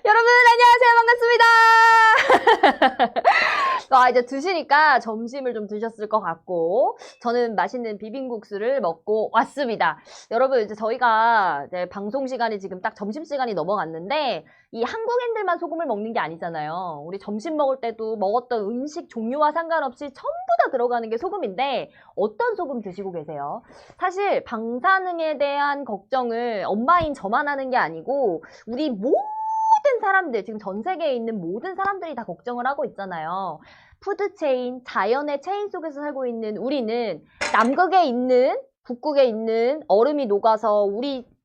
여러분 안녕하세요. 반갑습니다. 이제 드시니까 점심을 좀 드셨을 것 같고 저는 맛있는 비빔국수를 먹고 왔습니다. 여러분 이제 저희가 이제 방송 시간이 지금 딱 점심시간이 넘어갔는데 이 한국인들만 소금을 먹는 게 아니잖아요. 우리 점심 먹을 때도 먹었던 음식 종류와 상관없이 전부 다 들어가는 게 소금인데 어떤 소금 드시고 계세요? 사실 방사능에 대한 걱정을 엄마인 저만 하는 게 아니고 우리 모든 사람들, 지금 전 세계에 있는 모든 사람들이 다 걱정을 하고 있잖아요. 푸드체인, 자연의 체인 속에서 살고 있는 우리는 남극에 있는, 북극에 있는 얼음이 녹아서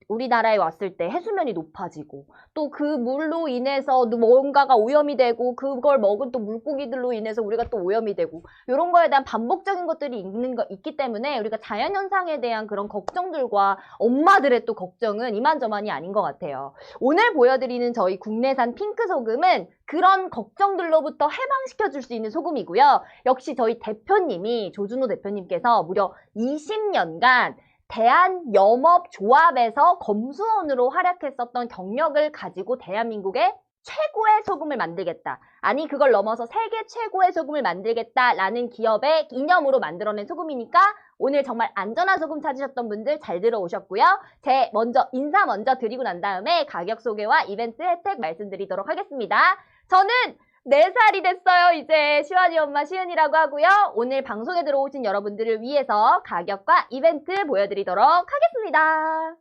우리나라에 왔을 때 해수면이 높아지고 또 그 물로 인해서 뭔가가 오염이 되고 그걸 먹은 또 물고기들로 인해서 우리가 또 오염이 되고 이런 거에 대한 반복적인 것들이 있기 때문에 우리가 자연현상에 대한 그런 걱정들과 엄마들의 또 걱정은 이만저만이 아닌 것 같아요. 오늘 보여드리는 저희 국내산 핑크 소금은 그런 걱정들로부터 해방시켜줄 수 있는 소금이고요. 역시 저희 대표님이 조준호 대표님께서 무려 20년간 대한염업조합에서 검수원으로 활약했었던 경력을 가지고 대한민국의 최고의 소금을 만들겠다. 아니 그걸 넘어서 세계 최고의 소금을 만들겠다라는 기업의 이념으로 만들어낸 소금이니까 오늘 정말 안전한 소금 찾으셨던 분들 잘 들어오셨고요. 인사 먼저 드리고 난 다음에 가격 소개와 이벤트 혜택 말씀드리도록 하겠습니다. 저는 4살이 됐어요. 이제 시완이 엄마 시은이라고 하고요. 오늘 방송에 들어오신 여러분들을 위해서 가격과 이벤트 보여드리도록 하겠습니다.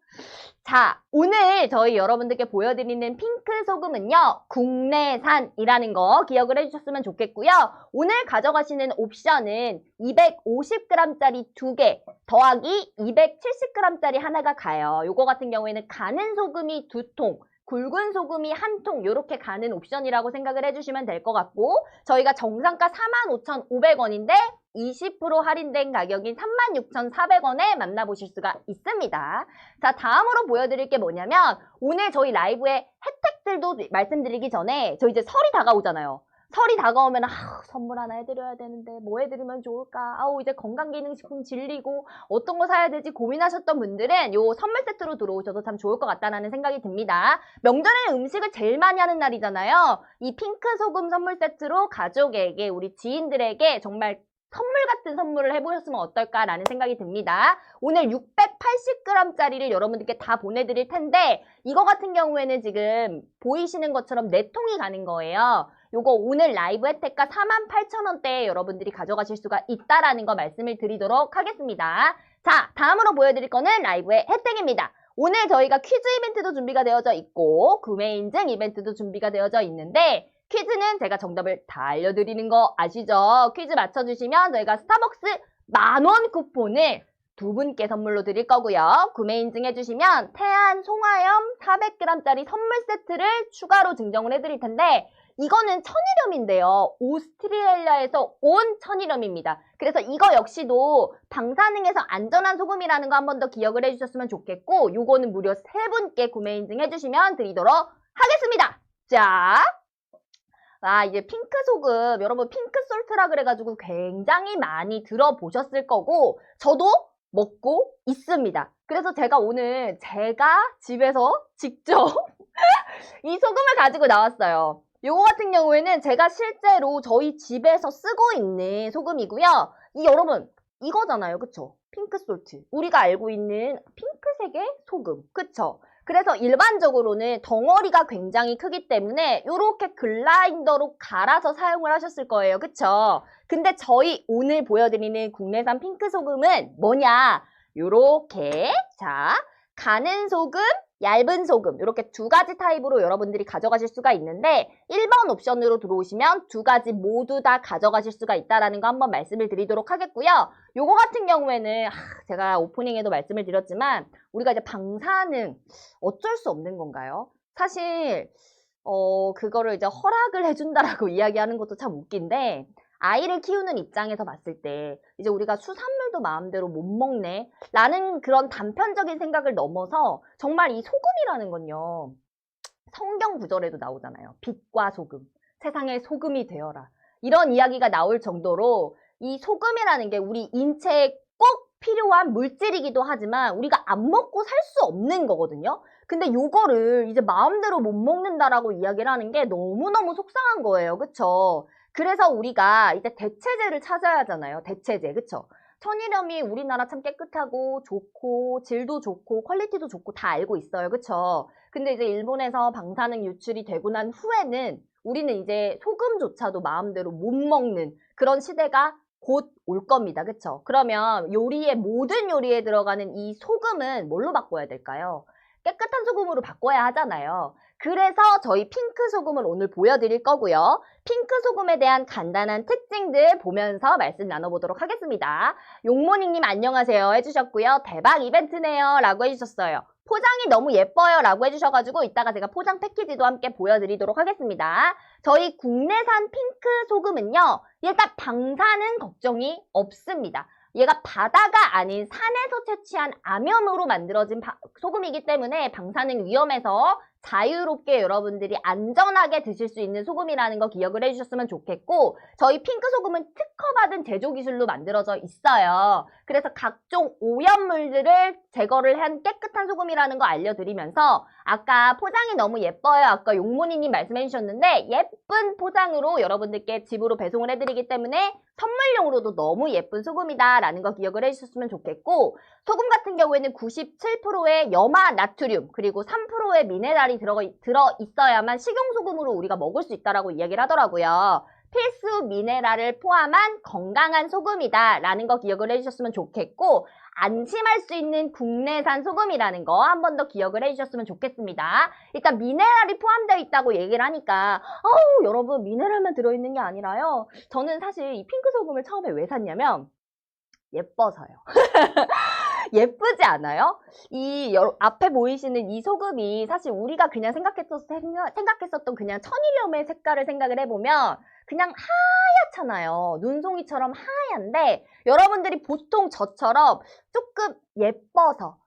자, 오늘 저희 여러분들께 보여드리는 핑크 소금은요. 국내산이라는 거 기억을 해주셨으면 좋겠고요. 오늘 가져가시는 옵션은 250g짜리 2개 더하기 270g짜리 하나가 가요. 요거 같은 경우에는 가는 소금이 2통, 굵은 소금이 1통 이렇게 가는 옵션이라고 생각을 해주시면 될 것 같고 저희가 정상가 45,500원인데 20% 할인된 가격인 36,400원에 만나보실 수가 있습니다. 자, 다음으로 보여드릴 게 뭐냐면 오늘 저희 라이브의 혜택들도 말씀드리기 전에 저 이제 설이 다가오잖아요. 설이 다가오면 선물 하나 해드려야 되는데 뭐 해드리면 좋을까? 이제 건강기능식품 질리고 어떤 거 사야 되지 고민하셨던 분들은 요 선물 세트로 들어오셔도 참 좋을 것 같다는 생각이 듭니다. 명절에는 음식을 제일 많이 하는 날이잖아요. 이 핑크 소금 선물 세트로 가족에게 우리 지인들에게 정말 선물 같은 선물을 해보셨으면 어떨까라는 생각이 듭니다. 오늘 680g짜리를 여러분들께 다 보내드릴 텐데 이거 같은 경우에는 지금 보이시는 것처럼 4통이 가는 거예요. 요거 오늘 라이브 혜택가 48,000원대에 여러분들이 가져가실 수가 있다라는 거 말씀을 드리도록 하겠습니다. 자, 다음으로 보여드릴 거는 라이브의 혜택입니다. 오늘 저희가 퀴즈 이벤트도 준비가 되어져 있고 구매 인증 이벤트도 준비가 되어져 있는데 퀴즈는 제가 정답을 다 알려드리는 거 아시죠? 퀴즈 맞춰주시면 저희가 스타벅스 만원 쿠폰을 2분께 선물로 드릴 거고요. 구매 인증해주시면 태안 송화염 400g짜리 선물 세트를 추가로 증정을 해드릴 텐데 이거는 천일염인데요. 오스트레일리아에서 온 천일염입니다. 그래서 이거 역시도 방사능에서 안전한 소금이라는 거 한 번 더 기억을 해주셨으면 좋겠고 요거는 무려 3분께 구매 인증해주시면 드리도록 하겠습니다. 자, 이제 핑크 소금, 여러분 핑크 솔트라 그래가지고 굉장히 많이 들어보셨을 거고 저도 먹고 있습니다. 그래서 오늘 제가 집에서 직접 이 소금을 가지고 나왔어요. 요거 같은 경우에는 제가 실제로 저희 집에서 쓰고 있는 소금이고요. 여러분 이거잖아요. 그쵸? 핑크솔트. 우리가 알고 있는 핑크색의 소금. 그쵸? 그래서 일반적으로는 덩어리가 굉장히 크기 때문에 이렇게 글라인더로 갈아서 사용을 하셨을 거예요. 그쵸? 근데 저희 오늘 보여드리는 국내산 핑크 소금은 뭐냐? 요렇게 가는 소금, 얇은 소금 이렇게 2가지 타입으로 여러분들이 가져가실 수가 있는데 1번 옵션으로 들어오시면 2가지 모두 다 가져가실 수가 있다는 거 한번 말씀을 드리도록 하겠고요. 요거 같은 경우에는 제가 오프닝에도 말씀을 드렸지만 우리가 이제 방사능 어쩔 수 없는 건가요? 사실 그거를 이제 허락을 해준다라고 이야기하는 것도 참 웃긴데 아이를 키우는 입장에서 봤을 때 이제 우리가 수산물도 마음대로 못 먹네 라는 그런 단편적인 생각을 넘어서 정말 이 소금이라는 건요 성경 구절에도 나오잖아요. 빛과 소금, 세상에 소금이 되어라 이런 이야기가 나올 정도로 이 소금이라는 게 우리 인체에 꼭 필요한 물질이기도 하지만 우리가 안 먹고 살 수 없는 거거든요. 근데 요거를 이제 마음대로 못 먹는다라고 이야기를 하는 게 너무너무 속상한 거예요. 그쵸? 그래서 우리가 이제 대체제를 찾아야 하잖아요. 대체제. 그쵸? 천일염이 우리나라 참 깨끗하고 좋고 질도 좋고 퀄리티도 좋고 다 알고 있어요. 그쵸? 근데 이제 일본에서 방사능 유출이 되고 난 후에는 우리는 이제 소금조차도 마음대로 못 먹는 그런 시대가 곧 올 겁니다. 그쵸? 그러면 모든 요리에 들어가는 이 소금은 뭘로 바꿔야 될까요? 깨끗한 소금으로 바꿔야 하잖아요. 그래서 저희 핑크 소금을 오늘 보여드릴 거고요. 핑크 소금에 대한 간단한 특징들 보면서 말씀 나눠보도록 하겠습니다. 용모닝님 안녕하세요 해주셨고요. 대박 이벤트네요 라고 해주셨어요. 포장이 너무 예뻐요 라고 해주셔가지고 이따가 제가 포장 패키지도 함께 보여드리도록 하겠습니다. 저희 국내산 핑크 소금은요. 일단 방사능 걱정이 없습니다. 얘가 바다가 아닌 산에서 채취한 암염으로 만들어진 소금이기 때문에 방사능 위험에서 자유롭게 여러분들이 안전하게 드실 수 있는 소금이라는 거 기억을 해주셨으면 좋겠고 저희 핑크 소금은 특허받은 제조 기술로 만들어져 있어요. 그래서 각종 오염물들을 제거를 한 깨끗한 소금이라는 거 알려드리면서 아까 포장이 너무 예뻐요. 아까 용모니님 말씀해 주셨는데 예쁜 포장으로 여러분들께 집으로 배송을 해드리기 때문에 선물용으로도 너무 예쁜 소금이다 라는 거 기억을 해주셨으면 좋겠고 소금 같은 경우에는 97%의 염화 나트륨 그리고 3%의 미네랄이 들어 있어야만 식용소금으로 우리가 먹을 수 있다라고 이야기를 하더라고요. 필수 미네랄을 포함한 건강한 소금이다 라는 거 기억을 해주셨으면 좋겠고 안심할 수 있는 국내산 소금이라는 거 한 번 더 기억을 해주셨으면 좋겠습니다. 일단 미네랄이 포함되어 있다고 얘기를 하니까 여러분 미네랄만 들어있는 게 아니라요. 저는 사실 이 핑크 소금을 처음에 왜 샀냐면 예뻐서요. 예쁘지 않아요? 앞에 보이시는 이 소금이 사실 우리가 그냥 생각했었던 그냥 천일염의 색깔을 생각을 해보면 그냥 하얗잖아요. 눈송이처럼 하얀데 여러분들이 보통 저처럼 조금 예뻐서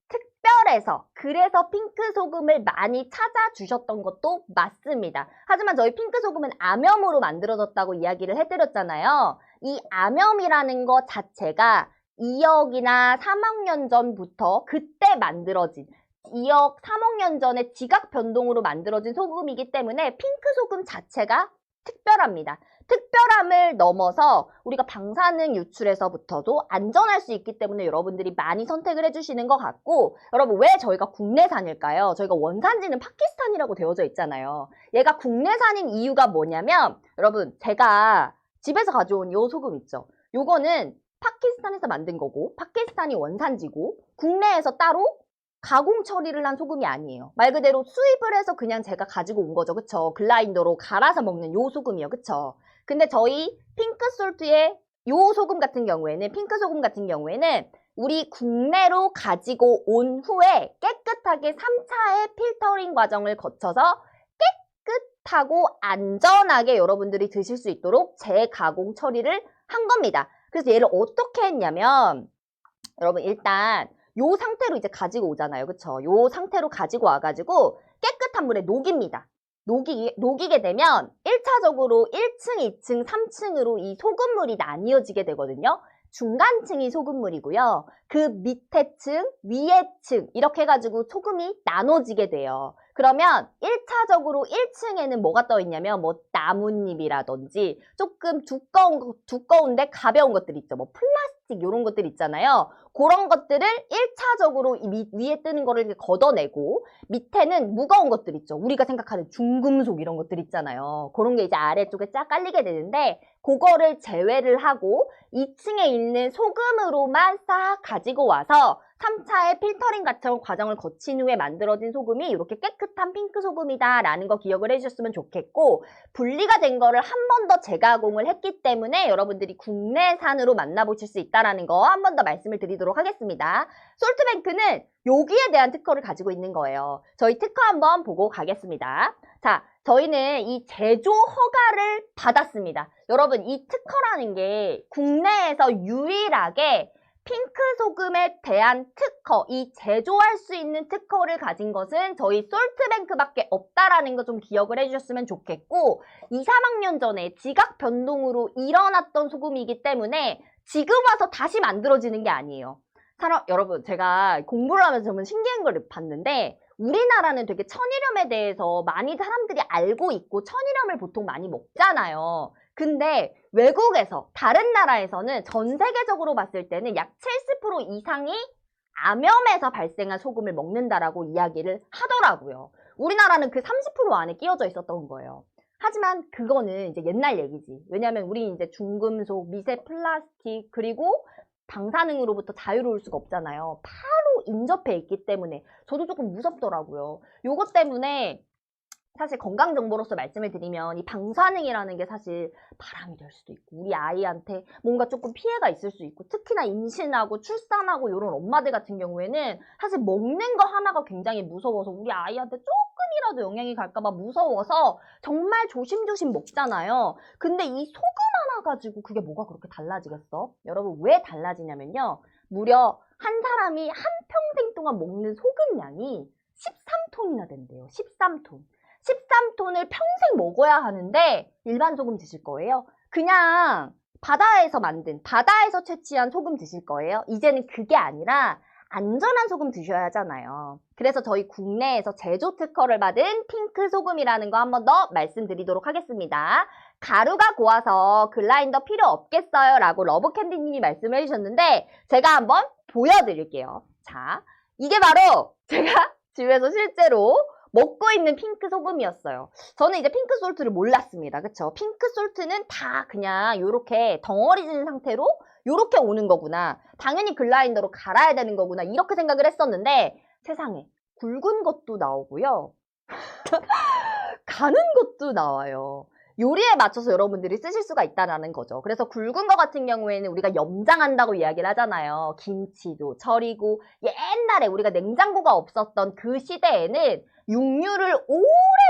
특별해서 그래서 핑크 소금을 많이 찾아주셨던 것도 맞습니다. 하지만 저희 핑크 소금은 암염으로 만들어졌다고 이야기를 해드렸잖아요. 이 암염이라는 것 자체가 2억이나 3억 년 전부터 그때 만들어진 2억, 3억 년 전에 지각 변동으로 만들어진 소금이기 때문에 핑크 소금 자체가 특별합니다. 특별함을 넘어서 우리가 방사능 유출에서부터도 안전할 수 있기 때문에 여러분들이 많이 선택을 해주시는 것 같고 여러분 왜 저희가 국내산일까요? 저희가 원산지는 파키스탄이라고 되어져 있잖아요. 얘가 국내산인 이유가 뭐냐면 여러분 제가 집에서 가져온 요 소금 있죠? 요거는 파키스탄에서 만든 거고 파키스탄이 원산지고 국내에서 따로 가공 처리를 한 소금이 아니에요. 말 그대로 수입을 해서 그냥 제가 가지고 온 거죠. 그쵸? 글라인더로 갈아서 먹는 요 소금이요. 그쵸? 근데 저희 핑크솔트의 요 소금 같은 경우에는 핑크 소금 같은 경우에는 우리 국내로 가지고 온 후에 깨끗하게 3차의 필터링 과정을 거쳐서 깨끗하고 안전하게 여러분들이 드실 수 있도록 재가공 처리를 한 겁니다. 그래서 얘를 어떻게 했냐면 여러분 일단 요 상태로 이제 가지고 오잖아요. 그쵸? 요 상태로 가지고 와가지고 깨끗한 물에 녹입니다. 녹이게 되면 1차적으로 1층, 2층, 3층으로 이 소금물이 나뉘어지게 되거든요. 중간층이 소금물이고요. 그 밑에 층, 위에 층 이렇게 해가지고 소금이 나눠지게 돼요. 그러면 1차적으로 1층에는 뭐가 떠 있냐면 뭐 나뭇잎이라든지 조금 두꺼운데 가벼운 것들 있죠. 뭐 플라스틱 이런 것들 있잖아요. 그런 것들을 1차적으로 위에 뜨는 거를 이렇게 걷어내고 밑에는 무거운 것들 있죠. 우리가 생각하는 중금속 이런 것들 있잖아요. 그런 게 이제 아래쪽에 쫙 깔리게 되는데 그거를 제외를 하고 2층에 있는 소금으로만 싹 가지고 와서 3차의 필터링 같은 과정을 거친 후에 만들어진 소금이 이렇게 깨끗한 핑크 소금이다 라는 거 기억을 해주셨으면 좋겠고 분리가 된 거를 한 번 더 재가공을 했기 때문에 여러분들이 국내산으로 만나보실 수 있다는 거 한 번 더 말씀을 드리도록 하겠습니다. 솔트뱅크는 여기에 대한 특허를 가지고 있는 거예요. 저희 특허 한번 보고 가겠습니다. 자, 저희는 이 제조 허가를 받았습니다. 여러분 이 특허라는 게 국내에서 유일하게 핑크 소금에 대한 특허, 이 제조할 수 있는 특허를 가진 것은 저희 솔트뱅크밖에 없다라는 거 좀 기억을 해주셨으면 좋겠고 2, 3학 년 전에 지각 변동으로 일어났던 소금이기 때문에 지금 와서 다시 만들어지는 게 아니에요. 여러분, 제가 공부를 하면서 정말 신기한 걸 봤는데 우리나라는 되게 천일염에 대해서 많이 사람들이 알고 있고 천일염을 보통 많이 먹잖아요. 근데 외국에서, 다른 나라에서는 전 세계적으로 봤을 때는 약 70% 이상이 암염에서 발생한 소금을 먹는다라고 이야기를 하더라고요. 우리나라는 그 30% 안에 끼워져 있었던 거예요. 하지만 그거는 이제 옛날 얘기지. 왜냐면 우리 이제 중금속, 미세 플라스틱, 그리고 방사능으로부터 자유로울 수가 없잖아요. 바로 인접해 있기 때문에 저도 조금 무섭더라고요. 요것 때문에 사실 건강정보로서 말씀을 드리면 이 방사능이라는 게 사실 바람이 될 수도 있고 우리 아이한테 뭔가 조금 피해가 있을 수 있고 특히나 임신하고 출산하고 이런 엄마들 같은 경우에는 사실 먹는 거 하나가 굉장히 무서워서 우리 아이한테 조금이라도 영향이 갈까봐 무서워서 정말 조심조심 먹잖아요. 근데 이 소금 하나 가지고 그게 뭐가 그렇게 달라지겠어? 여러분 왜 달라지냐면요. 무려 한 사람이 한 평생 동안 먹는 소금량이 13톤이나 된대요. 13톤. 13톤을 평생 먹어야 하는데 일반 소금 드실 거예요? 그냥 바다에서 채취한 소금 드실 거예요? 이제는 그게 아니라 안전한 소금 드셔야 하잖아요. 그래서 저희 국내에서 제조 특허를 받은 핑크 소금이라는 거 한번 더 말씀드리도록 하겠습니다. 가루가 고와서 글라인더 필요 없겠어요? 라고 러브캔디님이 말씀을 해주셨는데 제가 한번 보여드릴게요. 자, 이게 바로 제가 집에서 실제로 먹고 있는 핑크 소금이었어요. 저는 이제 핑크 솔트를 몰랐습니다. 그쵸? 핑크 솔트는 다 그냥 요렇게 덩어리 진 상태로 요렇게 오는 거구나. 당연히 글라인더로 갈아야 되는 거구나. 이렇게 생각을 했었는데 세상에 굵은 것도 나오고요. 가는 것도 나와요. 요리에 맞춰서 여러분들이 쓰실 수가 있다는 거죠. 그래서 굵은 거 같은 경우에는 우리가 염장한다고 이야기를 하잖아요. 김치도 절이고 옛날에 우리가 냉장고가 없었던 그 시대에는 육류를 오래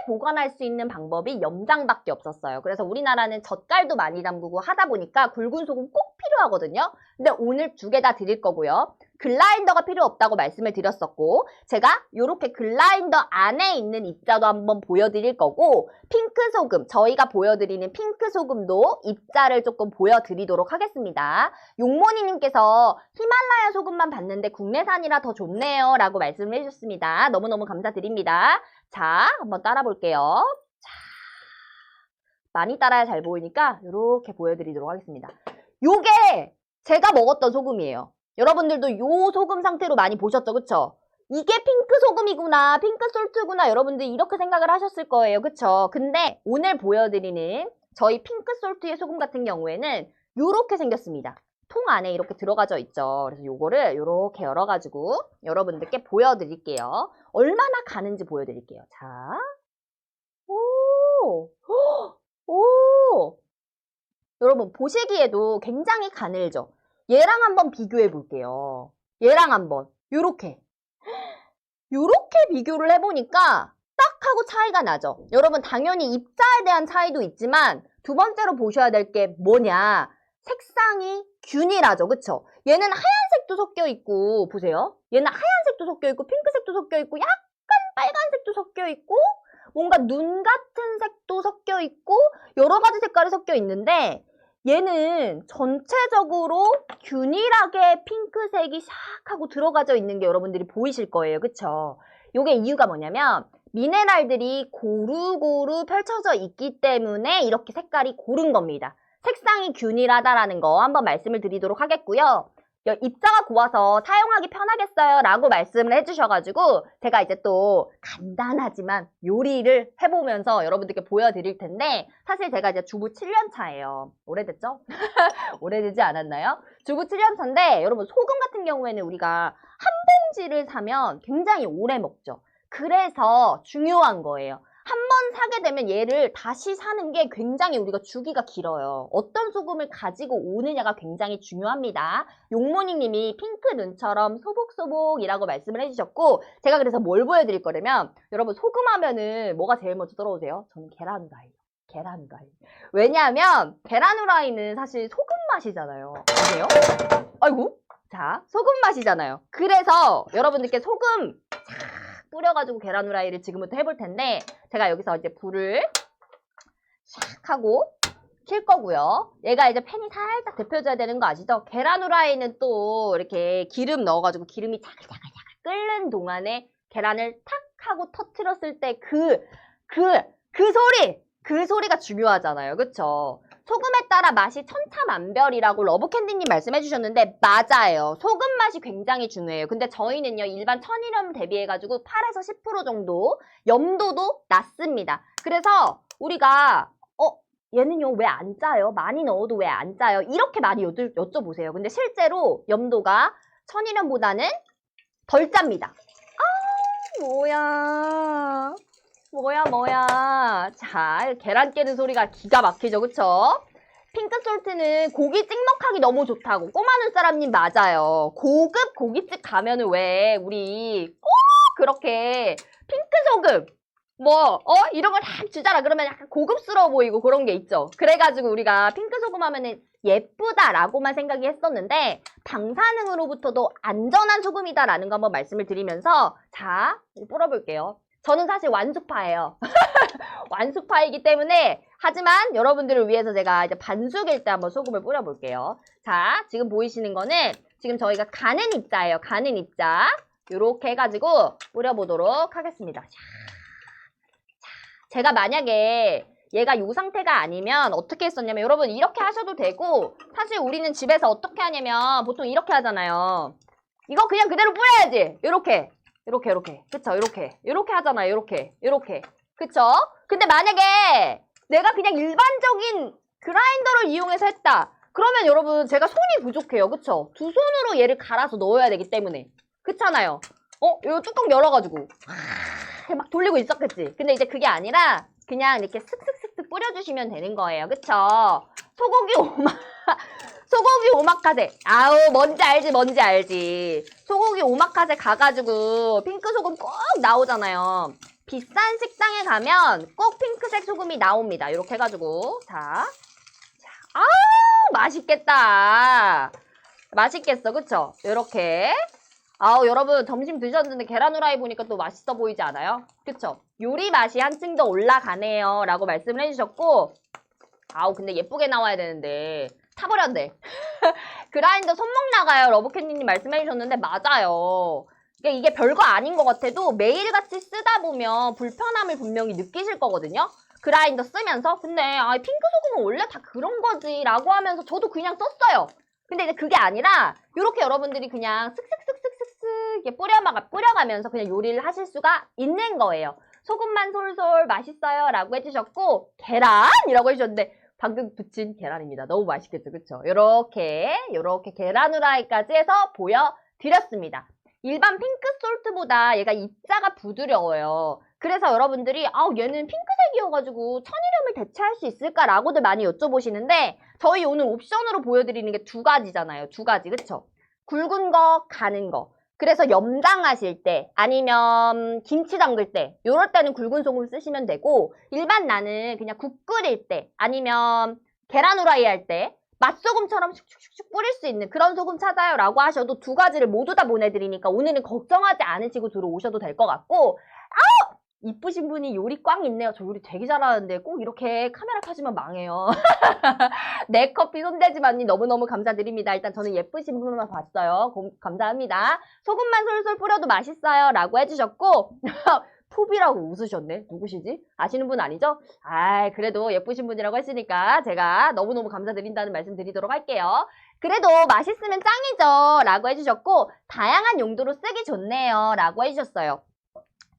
보관할 수 있는 방법이 염장밖에 없었어요. 그래서 우리나라는 젓갈도 많이 담그고 하다 보니까 굵은 소금 꼭 필요하거든요. 근데 오늘 두 개 다 드릴 거고요. 글라인더가 필요 없다고 말씀을 드렸었고 제가 이렇게 글라인더 안에 있는 입자도 한번 보여드릴 거고 핑크 소금, 저희가 보여드리는 핑크 소금도 입자를 조금 보여드리도록 하겠습니다. 용모니님께서 히말라야 소금만 봤는데 국내산이라 더 좋네요 라고 말씀을 해주셨습니다. 너무너무 감사드립니다. 자, 한번 따라 볼게요. 자, 많이 따라야 잘 보이니까 이렇게 보여드리도록 하겠습니다. 요게 제가 먹었던 소금이에요. 여러분들도 요 소금 상태로 많이 보셨죠? 그쵸? 이게 핑크 소금이구나, 핑크 솔트구나 여러분들이 이렇게 생각을 하셨을 거예요. 그쵸? 근데 오늘 보여드리는 저희 핑크 솔트의 소금 같은 경우에는 요렇게 생겼습니다. 통 안에 이렇게 들어가져 있죠. 그래서 요거를 요렇게 열어가지고 여러분들께 보여드릴게요. 얼마나 가는지 보여드릴게요. 자, 오, 오, 여러분 보시기에도 굉장히 가늘죠? 얘랑 한번 비교해 볼게요. 얘랑 한번 요렇게 비교를 해보니까 딱 하고 차이가 나죠. 여러분 당연히 입자에 대한 차이도 있지만 두 번째로 보셔야 될 게 뭐냐, 색상이 균일하죠. 그쵸? 얘는 하얀색도 섞여 있고 보세요. 얘는 하얀색도 섞여 있고 핑크색도 섞여 있고 약간 빨간색도 섞여 있고 뭔가 눈 같은 색도 섞여 있고 여러 가지 색깔이 섞여 있는데 얘는 전체적으로 균일하게 핑크색이 샥 하고 들어가져 있는 게 여러분들이 보이실 거예요. 그쵸? 요게 이유가 뭐냐면 미네랄들이 고루고루 펼쳐져 있기 때문에 이렇게 색깔이 고른 겁니다. 색상이 균일하다라는 거 한번 말씀을 드리도록 하겠고요. 입자가 고와서 사용하기 편하겠어요 라고 말씀을 해주셔가지고 제가 이제 또 간단하지만 요리를 해보면서 여러분들께 보여드릴 텐데 사실 제가 이제 주부 7년 차예요. 오래됐죠? 오래되지 않았나요? 주부 7년 차인데 여러분 소금 같은 경우에는 우리가 한 봉지를 사면 굉장히 오래 먹죠. 그래서 중요한 거예요. 한 번 사게 되면 얘를 다시 사는 게 굉장히 우리가 주기가 길어요. 어떤 소금을 가지고 오느냐가 굉장히 중요합니다. 용모닝님이 핑크 눈처럼 소복소복이라고 말씀을 해주셨고 제가 그래서 뭘 보여드릴 거냐면 여러분 소금 하면은 뭐가 제일 먼저 떨어오세요? 저는 계란 후라이. 계란 후라이. 왜냐하면 계란 후라이는 사실 소금 맛이잖아요. 아세요? 아이고. 자, 소금 맛이잖아요. 그래서 여러분들께 소금 뿌려가지고 계란 후라이를 지금부터 해볼 텐데 제가 여기서 이제 불을 샥 하고 익힐 거고요. 얘가 이제 팬이 살짝 데펴져야 되는 거 아시죠? 계란 후라이는 또 이렇게 기름 넣어가지고 기름이 자글자글 끓는 동안에 계란을 탁 하고 터트렸을 때 그 소리가 중요하잖아요. 그쵸? 소금에 따라 맛이 천차만별이라고 러브캔디님 말씀해 주셨는데 맞아요. 소금 맛이 굉장히 중요해요. 근데 저희는요. 일반 천일염 대비해가지고 8에서 10% 정도 염도도 낮습니다. 그래서 우리가 얘는요 왜 안 짜요? 많이 넣어도 왜 안 짜요? 이렇게 많이 여쭤보세요. 근데 실제로 염도가 천일염보다는 덜 짭니다. 뭐야. 자, 계란 깨는 소리가 기가 막히죠, 그쵸? 핑크솔트는 고기 찍먹하기 너무 좋다고. 꼬마 눈사람님 맞아요. 고급 고깃집 가면은 왜 우리 꼭 그렇게 핑크소금 이런 걸 다 주잖아. 그러면 약간 고급스러워 보이고 그런 게 있죠. 그래가지고 우리가 핑크소금 하면은 예쁘다라고만 생각이 했었는데 방사능으로부터도 안전한 소금이다라는 거 한번 말씀을 드리면서 자, 뿌려볼게요. 저는 사실 완수파예요. 완수파이기 때문에 하지만 여러분들을 위해서 제가 이제 반숙일 때 한번 소금을 뿌려볼게요. 자, 지금 보이시는 거는 지금 저희가 가는 입자예요. 가는 입자. 요렇게 해가지고 뿌려보도록 하겠습니다. 자, 제가 만약에 얘가 이 상태가 아니면 어떻게 했었냐면 여러분 이렇게 하셔도 되고 사실 우리는 집에서 어떻게 하냐면 보통 이렇게 하잖아요. 이거 그냥 그대로 뿌려야지. 요렇게. 그쵸? 요렇게 하잖아요. 요렇게. 그쵸? 근데 만약에 내가 그냥 일반적인 그라인더를 이용해서 했다. 그러면 여러분 제가 손이 부족해요. 그쵸? 두 손으로 얘를 갈아서 넣어야 되기 때문에. 그렇잖아요. 요 뚜껑 열어가지고 막 돌리고 있었겠지. 근데 이제 그게 아니라 그냥 이렇게 슥슥슥슥 뿌려주시면 되는 거예요. 그쵸? 소고기 오마카세. 아우, 뭔지 알지. 소고기 오마카세 가가지고 핑크 소금 꼭 나오잖아요. 비싼 식당에 가면 꼭 핑크색 소금이 나옵니다. 이렇게 해가지고. 자. 아우, 맛있겠다. 맛있겠어. 그쵸? 요렇게. 아우, 여러분 점심 드셨는데 계란 후라이 보니까 또 맛있어 보이지 않아요? 그쵸? 요리 맛이 한층 더 올라가네요. 라고 말씀을 해주셨고 아우, 근데 예쁘게 나와야 되는데 타버렸네. 그라인더 손목 나가요. 러브캔디님 말씀해주셨는데 맞아요. 그러니까 이게 별거 아닌 것 같아도 매일같이 쓰다 보면 불편함을 분명히 느끼실 거거든요. 그라인더 쓰면서 근데 핑크 소금은 원래 다 그런 거지 라고 하면서 저도 그냥 썼어요. 근데 이제 그게 아니라 이렇게 여러분들이 그냥 슥슥슥슥슥 이렇게 뿌려가면서 그냥 요리를 하실 수가 있는 거예요. 소금만 솔솔 맛있어요 라고 해주셨고 계란이라고 해주셨는데 방금 부친 계란입니다. 너무 맛있겠죠, 그쵸? 요렇게 계란 후라이까지 해서 보여드렸습니다. 일반 핑크솔트보다 얘가 입자가 부드러워요. 그래서 여러분들이 얘는 핑크색이어가지고 천일염을 대체할 수 있을까라고들 많이 여쭤보시는데 저희 오늘 옵션으로 보여드리는 게 두 가지잖아요. 두 가지, 그쵸? 굵은 거, 가는 거. 그래서 염장하실 때 아니면 김치 담글 때 요럴 때는 굵은 소금 쓰시면 되고 일반 나는 그냥 국 끓일 때 아니면 계란 후라이 할 때 맛소금처럼 슉슉슉 뿌릴 수 있는 그런 소금 찾아요 라고 하셔도 두 가지를 모두 다 보내드리니까 오늘은 걱정하지 않으시고 들어오셔도 될 것 같고 이쁘신 분이 요리 꽝 있네요. 저 요리 되게 잘하는데 꼭 이렇게 카메라 켜지면 망해요. 내 커피 손대지만님 너무너무 감사드립니다. 일단 저는 예쁘신 분만 봤어요. 감사합니다. 소금만 솔솔 뿌려도 맛있어요 라고 해주셨고 푸비라고 웃으셨네. 누구시지? 아시는 분 아니죠? 그래도 예쁘신 분이라고 했으니까 제가 너무너무 감사드린다는 말씀 드리도록 할게요. 그래도 맛있으면 짱이죠 라고 해주셨고 다양한 용도로 쓰기 좋네요 라고 해주셨어요.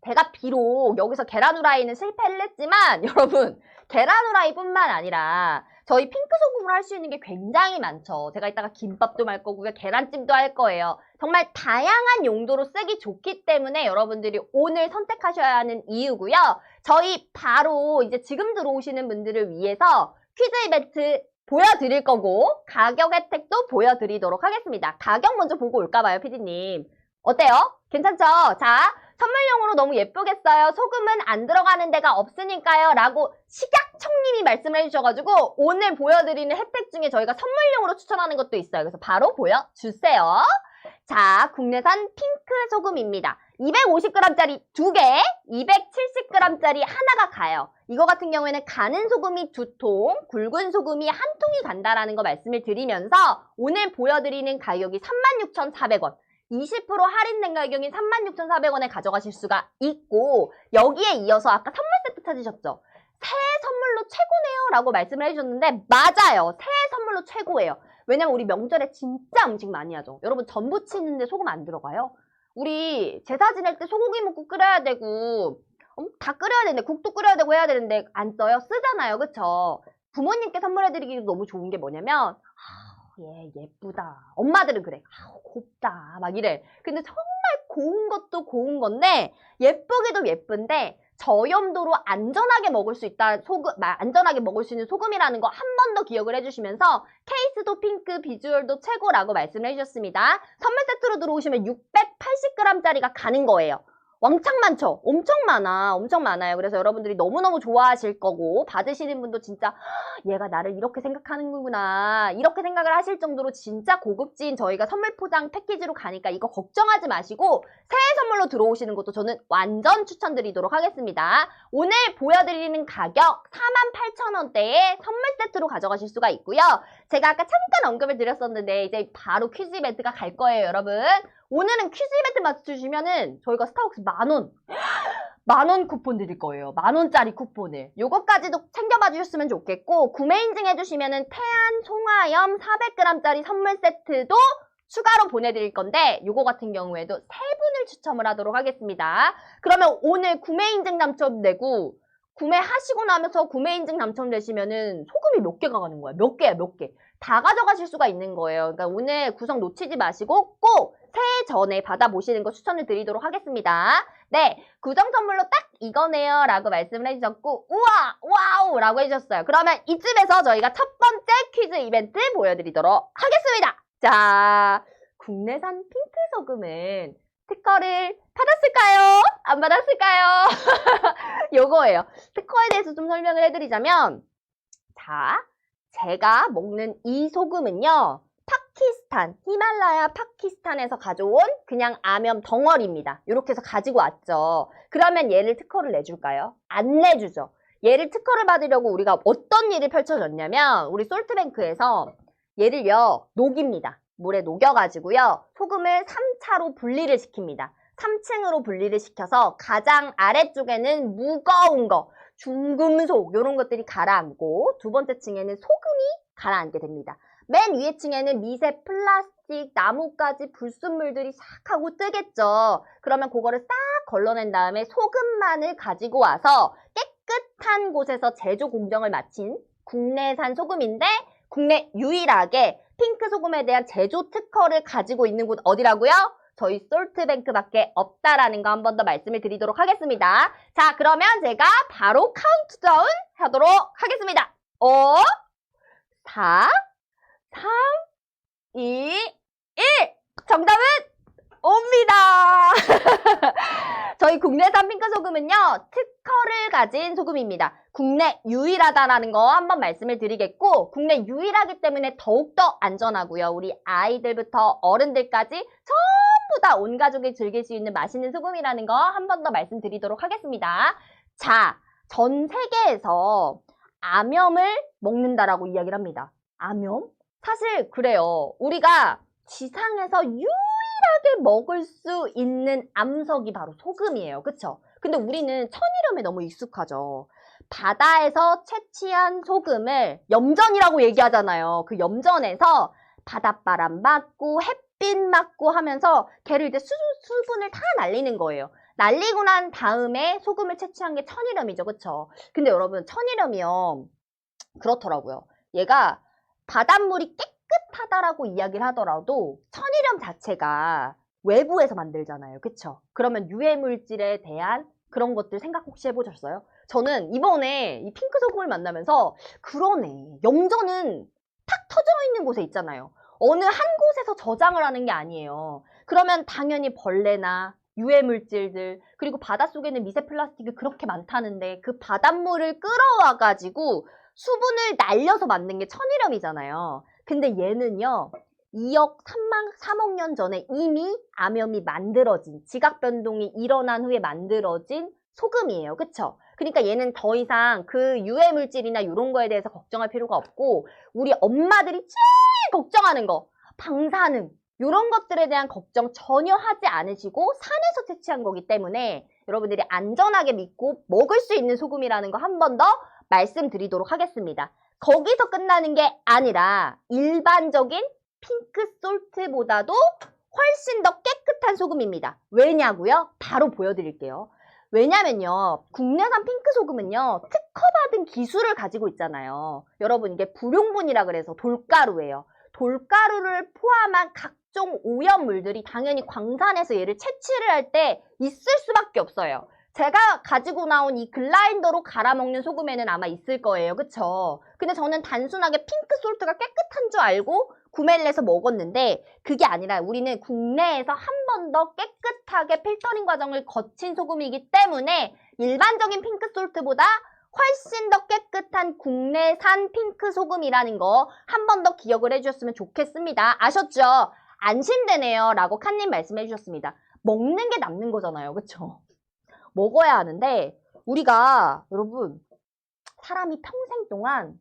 제가 비록 여기서 계란 후라이는 실패를 했지만 여러분 계란 후라이뿐만 아니라 저희 핑크 소금으로 할 수 있는 게 굉장히 많죠. 제가 이따가 김밥도 말 거고요. 계란찜도 할 거예요. 정말 다양한 용도로 쓰기 좋기 때문에 여러분들이 오늘 선택하셔야 하는 이유고요. 저희 바로 이제 지금 들어오시는 분들을 위해서 퀴즈 이벤트 보여드릴 거고 가격 혜택도 보여드리도록 하겠습니다. 가격 먼저 보고 올까봐요, 피디님. 어때요? 괜찮죠? 자, 선물용으로 너무 예쁘겠어요. 소금은 안 들어가는 데가 없으니까요. 라고 식약청님이 말씀을 해주셔가지고 오늘 보여드리는 혜택 중에 저희가 선물용으로 추천하는 것도 있어요. 그래서 바로 보여주세요. 자, 국내산 핑크 소금입니다. 250g짜리 2개, 270g짜리 하나가 가요. 이거 같은 경우에는 가는 소금이 2통, 굵은 소금이 1통이 간다라는 거 말씀을 드리면서 오늘 보여드리는 가격이 36,400원. 20% 할인된 가격인 36,400원에 가져가실 수가 있고, 여기에 이어서 아까 선물 세트 찾으셨죠? 새해 선물로 최고네요 라고 말씀을 해주셨는데 맞아요. 새해 선물로 최고예요. 왜냐면 우리 명절에 진짜 음식 많이 하죠. 여러분 전 부치는데 소금 안 들어가요? 우리 제사 지낼 때 소고기 묵국 끓여야 되고 다 끓여야 되는데 국도 끓여야 되고 해야 되는데 안 써요? 쓰잖아요. 그쵸? 부모님께 선물해드리기도 너무 좋은 게 뭐냐면 얘 예쁘다. 엄마들은 그래. 곱다. 막 이래. 근데 정말 고운 것도 고운 건데 예쁘기도 예쁜데 저염도로 안전하게 먹을 수 있다. 안전하게 먹을 수 있는 소금이라는 거 한 번 더 기억을 해주시면서 케이스도 핑크, 비주얼도 최고라고 말씀을 해주셨습니다. 선물 세트로 들어오시면 680g짜리가 가는 거예요. 왕창 많죠? 엄청 많아. 엄청 많아요. 그래서 여러분들이 너무너무 좋아하실 거고 받으시는 분도 진짜 얘가 나를 이렇게 생각하는구나 이렇게 생각을 하실 정도로 진짜 고급진 저희가 선물 포장 패키지로 가니까 이거 걱정하지 마시고 새해 선물로 들어오시는 것도 저는 완전 추천드리도록 하겠습니다. 오늘 보여드리는 가격 48,000원대에 선물 세트로 가져가실 수가 있고요. 제가 아까 잠깐 언급을 드렸었는데 이제 바로 퀴즈 이벤트가 갈 거예요, 여러분. 오늘은 퀴즈 이벤트 맞춰주시면은 저희가 스타벅스 만원 쿠폰 드릴 거예요. 10,000원짜리 쿠폰을. 요거까지도 챙겨봐 주셨으면 좋겠고 구매 인증해주시면은 태안 송화염 400g짜리 선물 세트도 추가로 보내드릴 건데 요거 같은 경우에도 3분을 추첨을 하도록 하겠습니다. 그러면 오늘 구매 인증 당첨되고 구매하시고 나면서 구매 인증 당첨되시면은 소금이 몇 개가 가는 거야. 몇 개야, 몇 개. 다 가져가실 수가 있는 거예요. 그러니까 오늘 구성 놓치지 마시고 꼭 새해 전에 받아보시는 거 추천을 드리도록 하겠습니다. 네, 구성 선물로 딱 이거네요 라고 말씀을 해주셨고 우와, 와우 라고 해주셨어요. 그러면 이쯤에서 저희가 첫 번째 퀴즈 이벤트 보여드리도록 하겠습니다. 자, 국내산 핑크 소금은 특허를 받았을까요? 안 받았을까요? 요거예요. 특허에 대해서 좀 설명을 해드리자면 자, 제가 먹는 이 소금은요. 파키스탄, 히말라야 파키스탄에서 가져온 그냥 암염 덩어리입니다. 이렇게 해서 가지고 왔죠. 그러면 얘를 특허를 내줄까요? 안 내주죠. 얘를 특허를 받으려고 우리가 어떤 일이 펼쳐졌냐면 우리 솔트뱅크에서 얘를요. 녹입니다. 물에 녹여가지고요. 소금을 3차로 분리를 시킵니다. 3층으로 분리를 시켜서 가장 아래쪽에는 무거운 거, 중금속 이런 것들이 가라앉고 두 번째 층에는 소금이 가라앉게 됩니다. 맨 위에 층에는 미세 플라스틱, 나뭇가지, 불순물들이 싹 하고 뜨겠죠. 그러면 그거를 싹 걸러낸 다음에 소금만을 가지고 와서 깨끗한 곳에서 제조 공정을 마친 국내산 소금인데 국내 유일하게 핑크 소금에 대한 제조 특허를 가지고 있는 곳 어디라고요? 저희 솔트뱅크밖에 없다라는 거 한 번 더 말씀을 드리도록 하겠습니다. 자, 그러면 제가 바로 카운트다운 하도록 하겠습니다. 5, 4, 3, 2, 1! 정답은 옵니다. 저희 국내산 핑크 소금은요. 특허를 가진 소금입니다. 국내 유일하다라는 거 한번 말씀을 드리겠고 국내 유일하기 때문에 더욱더 안전하고요. 우리 아이들부터 어른들까지 전부 다 온 가족이 즐길 수 있는 맛있는 소금이라는 거 한 번 더 말씀드리도록 하겠습니다. 자, 전 세계에서 암염을 먹는다라고 이야기를 합니다. 암염? 사실 그래요. 우리가 지상에서 유일하게 먹을 수 있는 암석이 바로 소금이에요. 그쵸? 근데 우리는 천일염에 너무 익숙하죠. 바다에서 채취한 소금을 염전이라고 얘기하잖아요. 그 염전에서 바닷바람 맞고 햇빛 맞고 하면서 걔를 이제 수분을 다 날리는 거예요. 날리고 난 다음에 소금을 채취한 게 천일염이죠. 그쵸? 근데 여러분 천일염이요. 그렇더라고요. 얘가 바닷물이 깨끗하다라고 이야기를 하더라도 천일염 자체가 외부에서 만들잖아요. 그쵸? 그러면 유해물질에 대한 그런 것들 생각 혹시 해보셨어요? 저는 이번에 이 핑크 소금을 만나면서 그러네. 염전은 탁 터져 있는 곳에 있잖아요. 어느 한 곳에서 저장을 하는 게 아니에요. 그러면 당연히 벌레나 유해물질들 그리고 바닷속에는 미세 플라스틱이 그렇게 많다는데 그 바닷물을 끌어와가지고 수분을 날려서 만든 게 천일염이잖아요. 근데 얘는요. 2억 3억 년 전에 이미 암염이 만들어진, 지각 변동이 일어난 후에 만들어진 소금이에요. 그쵸? 그러니까 얘는 더 이상 그 유해 물질이나 이런 거에 대해서 걱정할 필요가 없고, 우리 엄마들이 제일 걱정하는 거, 방사능, 이런 것들에 대한 걱정 전혀 하지 않으시고 산에서 채취한 거기 때문에 여러분들이 안전하게 믿고 먹을 수 있는 소금이라는 거 한 번 더 말씀드리도록 하겠습니다. 거기서 끝나는 게 아니라 일반적인 핑크솔트보다도 훨씬 더 깨끗한 소금입니다. 왜냐고요? 바로 보여드릴게요. 왜냐면요, 국내산 핑크소금은요, 특허받은 기술을 가지고 있잖아요. 여러분, 이게 불용분이라 그래서 돌가루예요. 돌가루를 포함한 각종 오염물들이 당연히 광산에서 얘를 채취를 할 때 있을 수밖에 없어요. 제가 가지고 나온 이 글라인더로 갈아먹는 소금에는 아마 있을 거예요. 그쵸? 근데 저는 단순하게 핑크솔트가 깨끗한 줄 알고 구매를 해서 먹었는데, 그게 아니라 우리는 국내에서 한 번 더 깨끗하게 필터링 과정을 거친 소금이기 때문에 일반적인 핑크솔트보다 훨씬 더 깨끗한 국내산 핑크 소금이라는 거 한 번 더 기억을 해주셨으면 좋겠습니다. 아셨죠? 안심되네요 라고 칸님 말씀해 주셨습니다. 먹는 게 남는 거잖아요. 그쵸? 먹어야 하는데, 우리가 여러분 사람이 평생 동안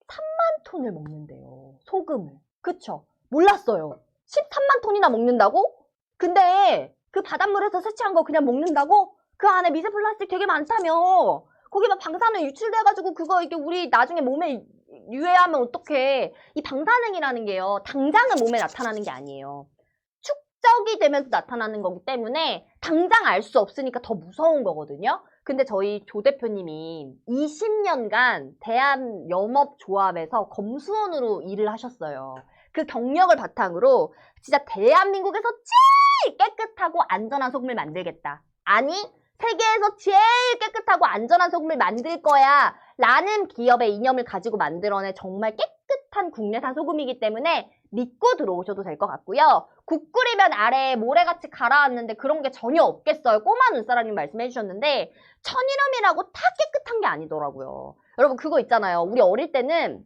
13만 톤을 먹는데요. 소금을. 그쵸? 몰랐어요. 13만 ton이나 먹는다고? 근데 그 바닷물에서 채취한 거 그냥 먹는다고? 그 안에 미세 플라스틱 되게 많다며. 거기 막 방사능 유출돼가지고 그거 이게 우리 나중에 몸에 유해하면 어떡해. 이 방사능이라는 게요, 당장은 몸에 나타나는 게 아니에요. 축적이 되면서 나타나는 거기 때문에 당장 알 수 없으니까 더 무서운 거거든요. 근데 저희 조 대표님이 20년간 대한염업조합에서 검수원으로 일을 하셨어요. 그 경력을 바탕으로 진짜 대한민국에서 제일 깨끗하고 안전한 소금을 만들겠다. 아니, 세계에서 제일 깨끗하고 안전한 소금을 만들 거야 라는 기업의 이념을 가지고 만들어낸 정말 깨끗한 국내산 소금이기 때문에 믿고 들어오셔도 될 것 같고요. 국 끓이면 아래에 모래같이 가라앉는데 그런 게 전혀 없겠어요. 꼬마 눈사람님 말씀해 주셨는데 천일염이라고 다 깨끗한 게 아니더라고요. 여러분 그거 있잖아요. 우리 어릴 때는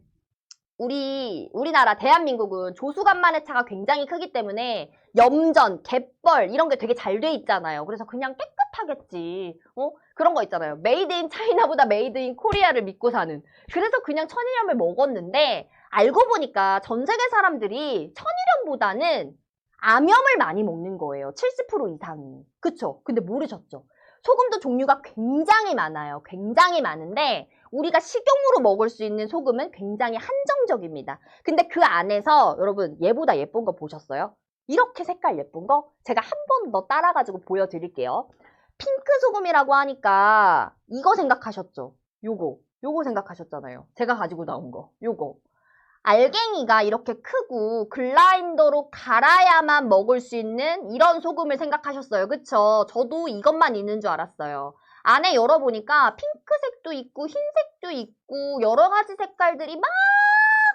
우리나라 대한민국은 조수간만의 차가 굉장히 크기 때문에 염전, 갯벌 이런 게 되게 잘 돼 있잖아요. 그래서 그냥 깨끗하겠지. 그런 거 있잖아요. 메이드 인 차이나보다 메이드 인 코리아를 믿고 사는. 그래서 그냥 천일염을 먹었는데 알고 보니까 전 세계 사람들이 천일염보다는 암염을 많이 먹는 거예요. 70% 이상이. 그쵸? 근데 모르셨죠? 소금도 종류가 굉장히 많아요. 굉장히 많은데 우리가 식용으로 먹을 수 있는 소금은 굉장히 한정적입니다. 근데 그 안에서 여러분 얘보다 예쁜 거 보셨어요? 이렇게 색깔 예쁜 거 제가 한 번 더 따라가지고 보여드릴게요. 핑크 소금이라고 하니까 이거 생각하셨죠? 요거 생각하셨잖아요. 제가 가지고 나온 거 요거. 알갱이가 이렇게 크고 글라인더로 갈아야만 먹을 수 있는 이런 소금을 생각하셨어요. 그쵸? 저도 이것만 있는 줄 알았어요. 안에 열어보니까 핑크색도 있고 흰색도 있고 여러 가지 색깔들이 막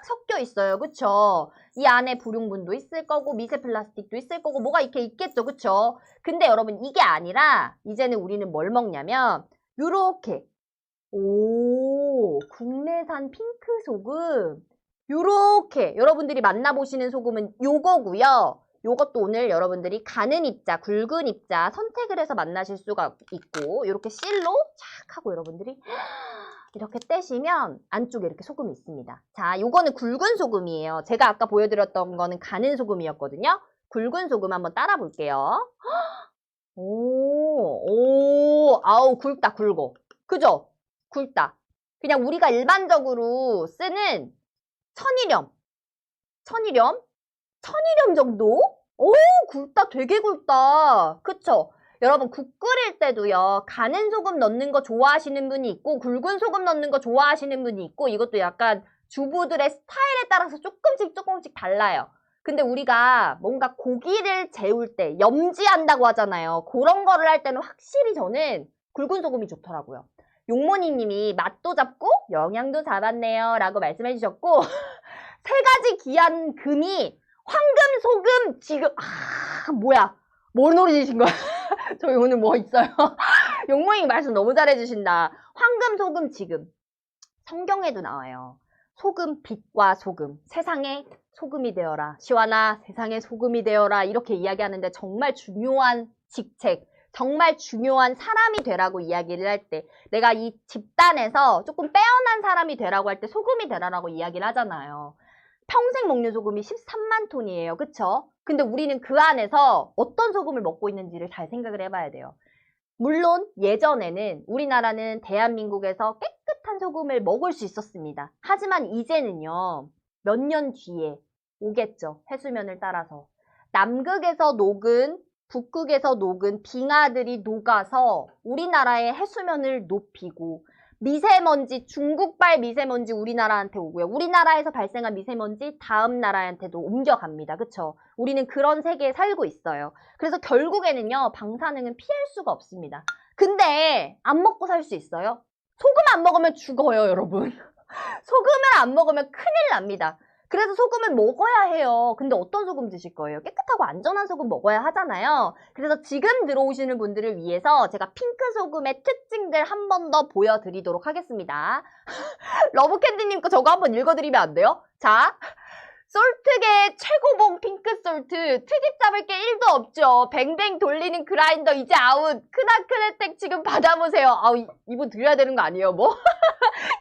섞여 있어요. 그쵸? 이 안에 불용분도 있을 거고 미세 플라스틱도 있을 거고 뭐가 이렇게 있겠죠. 그쵸? 근데 여러분 이게 아니라 이제는 우리는 뭘 먹냐면 요렇게 국내산 핑크 소금 요렇게 여러분들이 만나보시는 소금은 요거고요. 요것도 오늘 여러분들이 가는 입자, 굵은 입자 선택을 해서 만나실 수가 있고 이렇게 실로 착 하고 여러분들이 이렇게 떼시면 안쪽에 이렇게 소금이 있습니다. 자, 요거는 굵은 소금이에요. 제가 아까 보여드렸던 거는 가는 소금이었거든요. 굵은 소금 한번 따라 볼게요. 아우 굵다 굵어. 그죠? 굵다. 그냥 우리가 일반적으로 쓰는 천일염 정도? 오, 굵다. 되게 굵다. 그쵸? 여러분 국 끓일 때도요. 가는 소금 넣는 거 좋아하시는 분이 있고 굵은 소금 넣는 거 좋아하시는 분이 있고 이것도 약간 주부들의 스타일에 따라서 조금씩 달라요. 근데 우리가 뭔가 고기를 재울 때 염지한다고 하잖아요. 그런 거를 할 때는 확실히 저는 굵은 소금이 좋더라고요. 용모니님이 맛도 잡고 영양도 잡았네요 라고 말씀해 주셨고 세 가지 귀한 금이 황금, 소금, 지금 뭐야 뭘 노리신 거야? 저희 오늘 뭐 있어요? 용모님 말씀 너무 잘해주신다. 황금, 소금, 지금 성경에도 나와요. 소금, 빛과 소금. 세상에 소금이 되어라. 시완아, 세상에 소금이 되어라. 이렇게 이야기하는데 정말 중요한 직책, 정말 중요한 사람이 되라고 이야기를 할 때, 내가 이 집단에서 조금 빼어난 사람이 되라고 할 때 소금이 되라라고 이야기를 하잖아요. 평생 먹는 소금이 13만 톤이에요. 그쵸? 근데 우리는 그 안에서 어떤 소금을 먹고 있는지를 잘 생각을 해봐야 돼요. 물론 예전에는 우리나라는 대한민국에서 깨끗한 소금을 먹을 수 있었습니다. 하지만 이제는요, 몇 년 뒤에 오겠죠. 해수면을 따라서. 남극에서 녹은, 북극에서 녹은 빙하들이 녹아서 우리나라의 해수면을 높이고, 미세먼지, 중국발 미세먼지 우리나라한테 오고요. 우리나라에서 발생한 미세먼지 다음 나라한테도 옮겨갑니다. 그쵸? 우리는 그런 세계에 살고 있어요. 그래서 결국에는요, 방사능은 피할 수가 없습니다. 근데 안 먹고 살 수 있어요? 소금 안 먹으면 죽어요, 여러분. 소금을 안 먹으면 큰일 납니다. 그래서 소금을 먹어야 해요. 근데 어떤 소금 드실 거예요? 깨끗하고 안전한 소금 먹어야 하잖아요. 그래서 지금 들어오시는 분들을 위해서 제가 핑크 소금의 특징들 한 번 더 보여드리도록 하겠습니다. 러브캔디님 거 저거 한번 읽어드리면 안 돼요? 자, 솔트계 최고봉 핑크 솔트. 트집 잡을 게 1도 없죠. 뱅뱅 돌리는 그라인더 이제 아웃. 크나큰 혜택 지금 받아보세요. 아우, 이분 드려야 되는 거 아니에요, 뭐?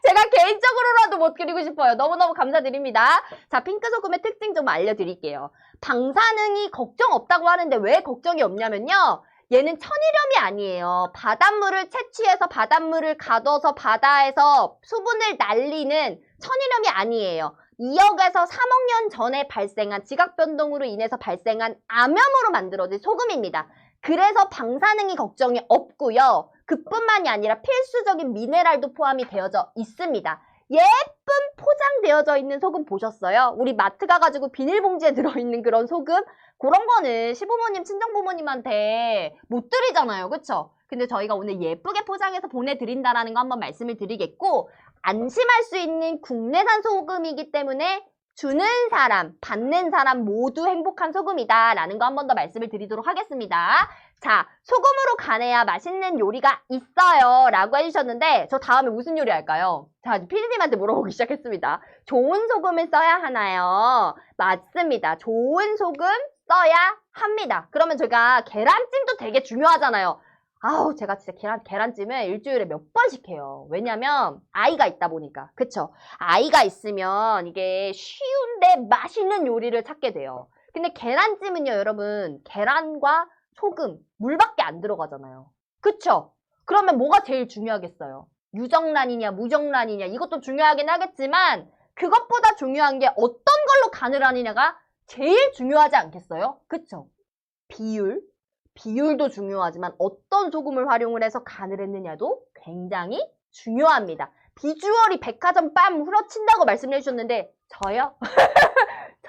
제가 개인적으로라도 못 드리고 싶어요. 너무너무 감사드립니다. 자, 핑크 소금의 특징 좀 알려드릴게요. 방사능이 걱정 없다고 하는데 왜 걱정이 없냐면요. 얘는 천일염이 아니에요. 바닷물을 채취해서 바닷물을 가둬서 바다에서 수분을 날리는 천일염이 아니에요. 2억에서 3억 년 전에 발생한 지각변동으로 인해서 발생한 암염으로 만들어진 소금입니다. 그래서 방사능이 걱정이 없고요. 그뿐만이 아니라 필수적인 미네랄도 포함이 되어져 있습니다. 예쁜 포장되어져 있는 소금 보셨어요? 우리 마트 가가지고 비닐봉지에 들어있는 그런 소금? 그런 거는 시부모님, 친정부모님한테 못 드리잖아요. 그쵸? 근데 저희가 오늘 예쁘게 포장해서 보내드린다는 거 한번 말씀을 드리겠고, 안심할 수 있는 국내산 소금이기 때문에 주는 사람, 받는 사람 모두 행복한 소금이다 라는 거 한 번 더 말씀을 드리도록 하겠습니다. 자, 소금으로 간해야 맛있는 요리가 있어요 라고 해주셨는데 저 다음에 무슨 요리 할까요? 자, 피디님한테 물어보기 시작했습니다. 좋은 소금을 써야 하나요? 맞습니다. 좋은 소금 써야 합니다. 그러면 제가 계란찜도 되게 중요하잖아요. 아우, 제가 진짜 계란찜을 일주일에 몇 번씩 해요. 왜냐면 아이가 있다 보니까. 그쵸? 아이가 있으면 이게 쉬운데 맛있는 요리를 찾게 돼요. 근데 계란찜은요, 여러분, 계란과 소금, 물밖에 안 들어가잖아요. 그쵸? 그러면 뭐가 제일 중요하겠어요? 유정란이냐, 무정란이냐, 이것도 중요하긴 하겠지만 그것보다 중요한 게 어떤 걸로 간을 하느냐가 제일 중요하지 않겠어요? 그쵸? 비율도 중요하지만 어떤 소금을 활용을 해서 간을 했느냐도 굉장히 중요합니다. 비주얼이 백화점 빰 후려친다고 말씀해 주셨는데 저요?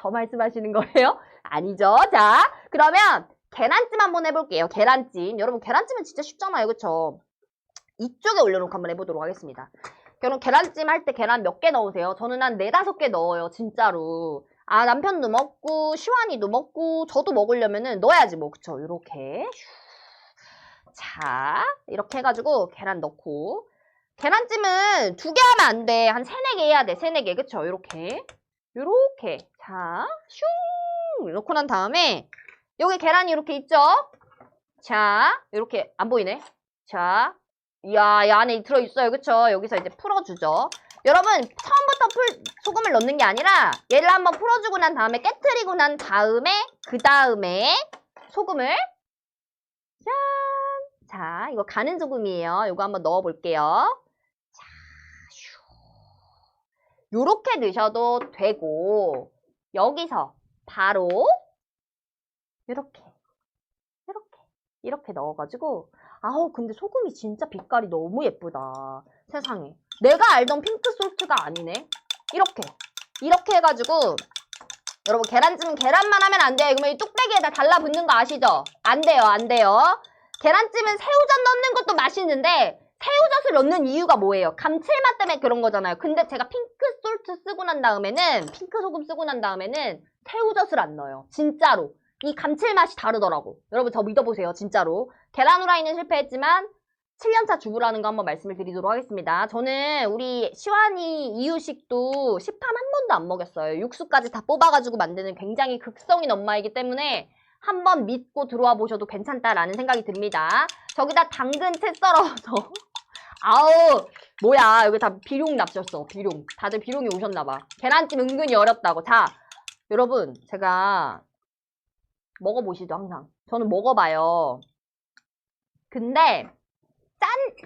저 말씀하시는 거예요? 아니죠. 자, 그러면 계란찜 한번 해볼게요. 계란찜. 여러분 계란찜은 진짜 쉽잖아요. 그쵸? 이쪽에 올려놓고 한번 해보도록 하겠습니다. 여러분 계란찜 할 때 계란 몇 개 넣으세요? 저는 한 4, 5개 넣어요. 진짜로. 아, 남편도 먹고 시완이도 먹고 저도 먹으려면은 넣어야지 뭐. 그쵸? 요렇게. 자, 이렇게 해가지고 계란 넣고. 계란찜은 2개 하면 안 돼. 한 3, 4개 해야 돼. 3, 4개. 그쵸? 요렇게. 자, 슝! 넣고 난 다음에 여기 계란이 이렇게 있죠? 자, 이렇게 안 보이네. 자, 이야, 이 안에 들어있어요. 그쵸? 여기서 이제 풀어주죠. 여러분, 처음부터 소금을 넣는 게 아니라 얘를 한번 풀어주고 난 다음에 깨트리고 난 다음에 그 다음에 소금을 짠! 자, 이거 가는 소금이에요. 이거 한번 넣어볼게요. 자, 슈. 요렇게 넣으셔도 되고 여기서 바로 이렇게 넣어가지고 아우, 근데 소금이 진짜 빛깔이 너무 예쁘다. 세상에. 내가 알던 핑크 솔트가 아니네. 이렇게 해가지고 여러분 계란찜은 계란만 하면 안 돼요. 그러면 이 뚝배기에다 달라붙는 거 아시죠? 안 돼요. 계란찜은 새우젓 넣는 것도 맛있는데 새우젓을 넣는 이유가 뭐예요? 감칠맛 때문에 그런 거잖아요. 근데 제가 핑크 솔트 쓰고 난 다음에는 핑크 소금 쓰고 난 다음에는 새우젓을 안 넣어요. 진짜로. 이 감칠맛이 다르더라고. 여러분 저 믿어보세요. 진짜로. 계란 후라이는 실패했지만 7년차 주부라는 거 한번 말씀을 드리도록 하겠습니다. 저는 우리 시완이 이유식도 시판 한 번도 안 먹였어요. 육수까지 다 뽑아가지고 만드는 굉장히 극성인 엄마이기 때문에 한번 믿고 들어와 보셔도 괜찮다라는 생각이 듭니다. 저기다 당근 채 썰어서 아우 뭐야 여기 다 비룡 납셨어. 비룡. 다들 비룡이 오셨나봐. 계란찜 은근히 어렵다고. 자 여러분 제가 먹어보시죠 항상. 저는 먹어봐요. 근데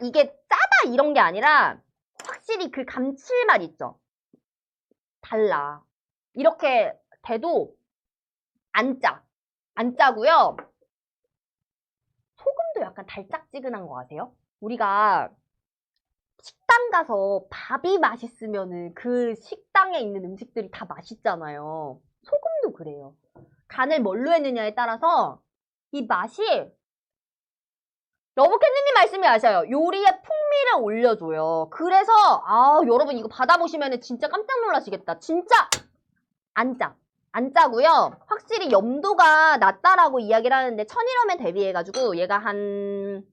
이게 짜다 이런 게 아니라 확실히 그 감칠맛 있죠? 달라. 이렇게 돼도 안 짜. 안 짜고요. 소금도 약간 달짝지근한 거 아세요? 우리가 식당 가서 밥이 맛있으면은 그 식당에 있는 음식들이 다 맛있잖아요. 소금도 그래요. 간을 뭘로 했느냐에 따라서 이 맛이 러브캔디님 말씀이 아셔요. 요리에 풍미를 올려줘요. 그래서 여러분 이거 받아보시면 진짜 깜짝 놀라시겠다. 진짜 안 짜. 안 짜고요. 확실히 염도가 낮다라고 이야기를 하는데 1000일염에 대비해가지고 얘가 한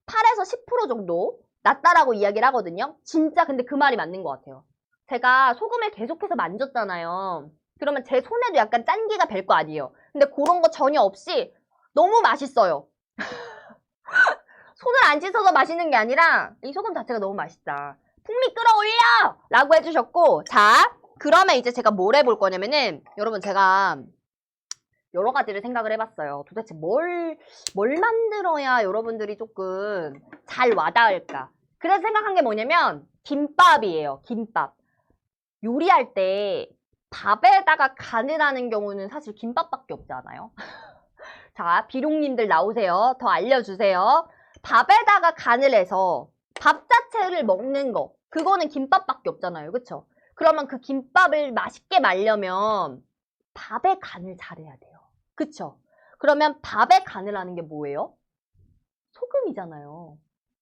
8에서 10% 정도 낮다라고 이야기를 하거든요. 진짜 근데 그 말이 맞는 것 같아요. 제가 소금을 계속해서 만졌잖아요. 그러면 제 손에도 약간 짠기가 될 거 아니에요. 근데 그런 거 전혀 없이 너무 맛있어요. 손을 안 씻어서 맛있는 게 아니라 이 소금 자체가 너무 맛있다. 풍미 끌어올려! 라고 해주셨고 자 그러면 이제 제가 뭘 해볼 거냐면은 여러분 제가 여러 가지를 생각을 해봤어요. 도대체 뭘 만들어야 여러분들이 조금 잘 와닿을까. 그래서 생각한 게 뭐냐면 김밥이에요. 김밥. 요리할 때 밥에다가 간을 하는 경우는 사실 김밥밖에 없지 않아요? 자, 비룡님들 나오세요. 더 알려주세요. 밥에다가 간을 해서 밥 자체를 먹는 거. 그거는 김밥밖에 없잖아요. 그쵸? 그러면 그 김밥을 맛있게 말려면 밥에 간을 잘해야 돼요. 그쵸? 그러면 밥에 간을 하는 게 뭐예요? 소금이잖아요.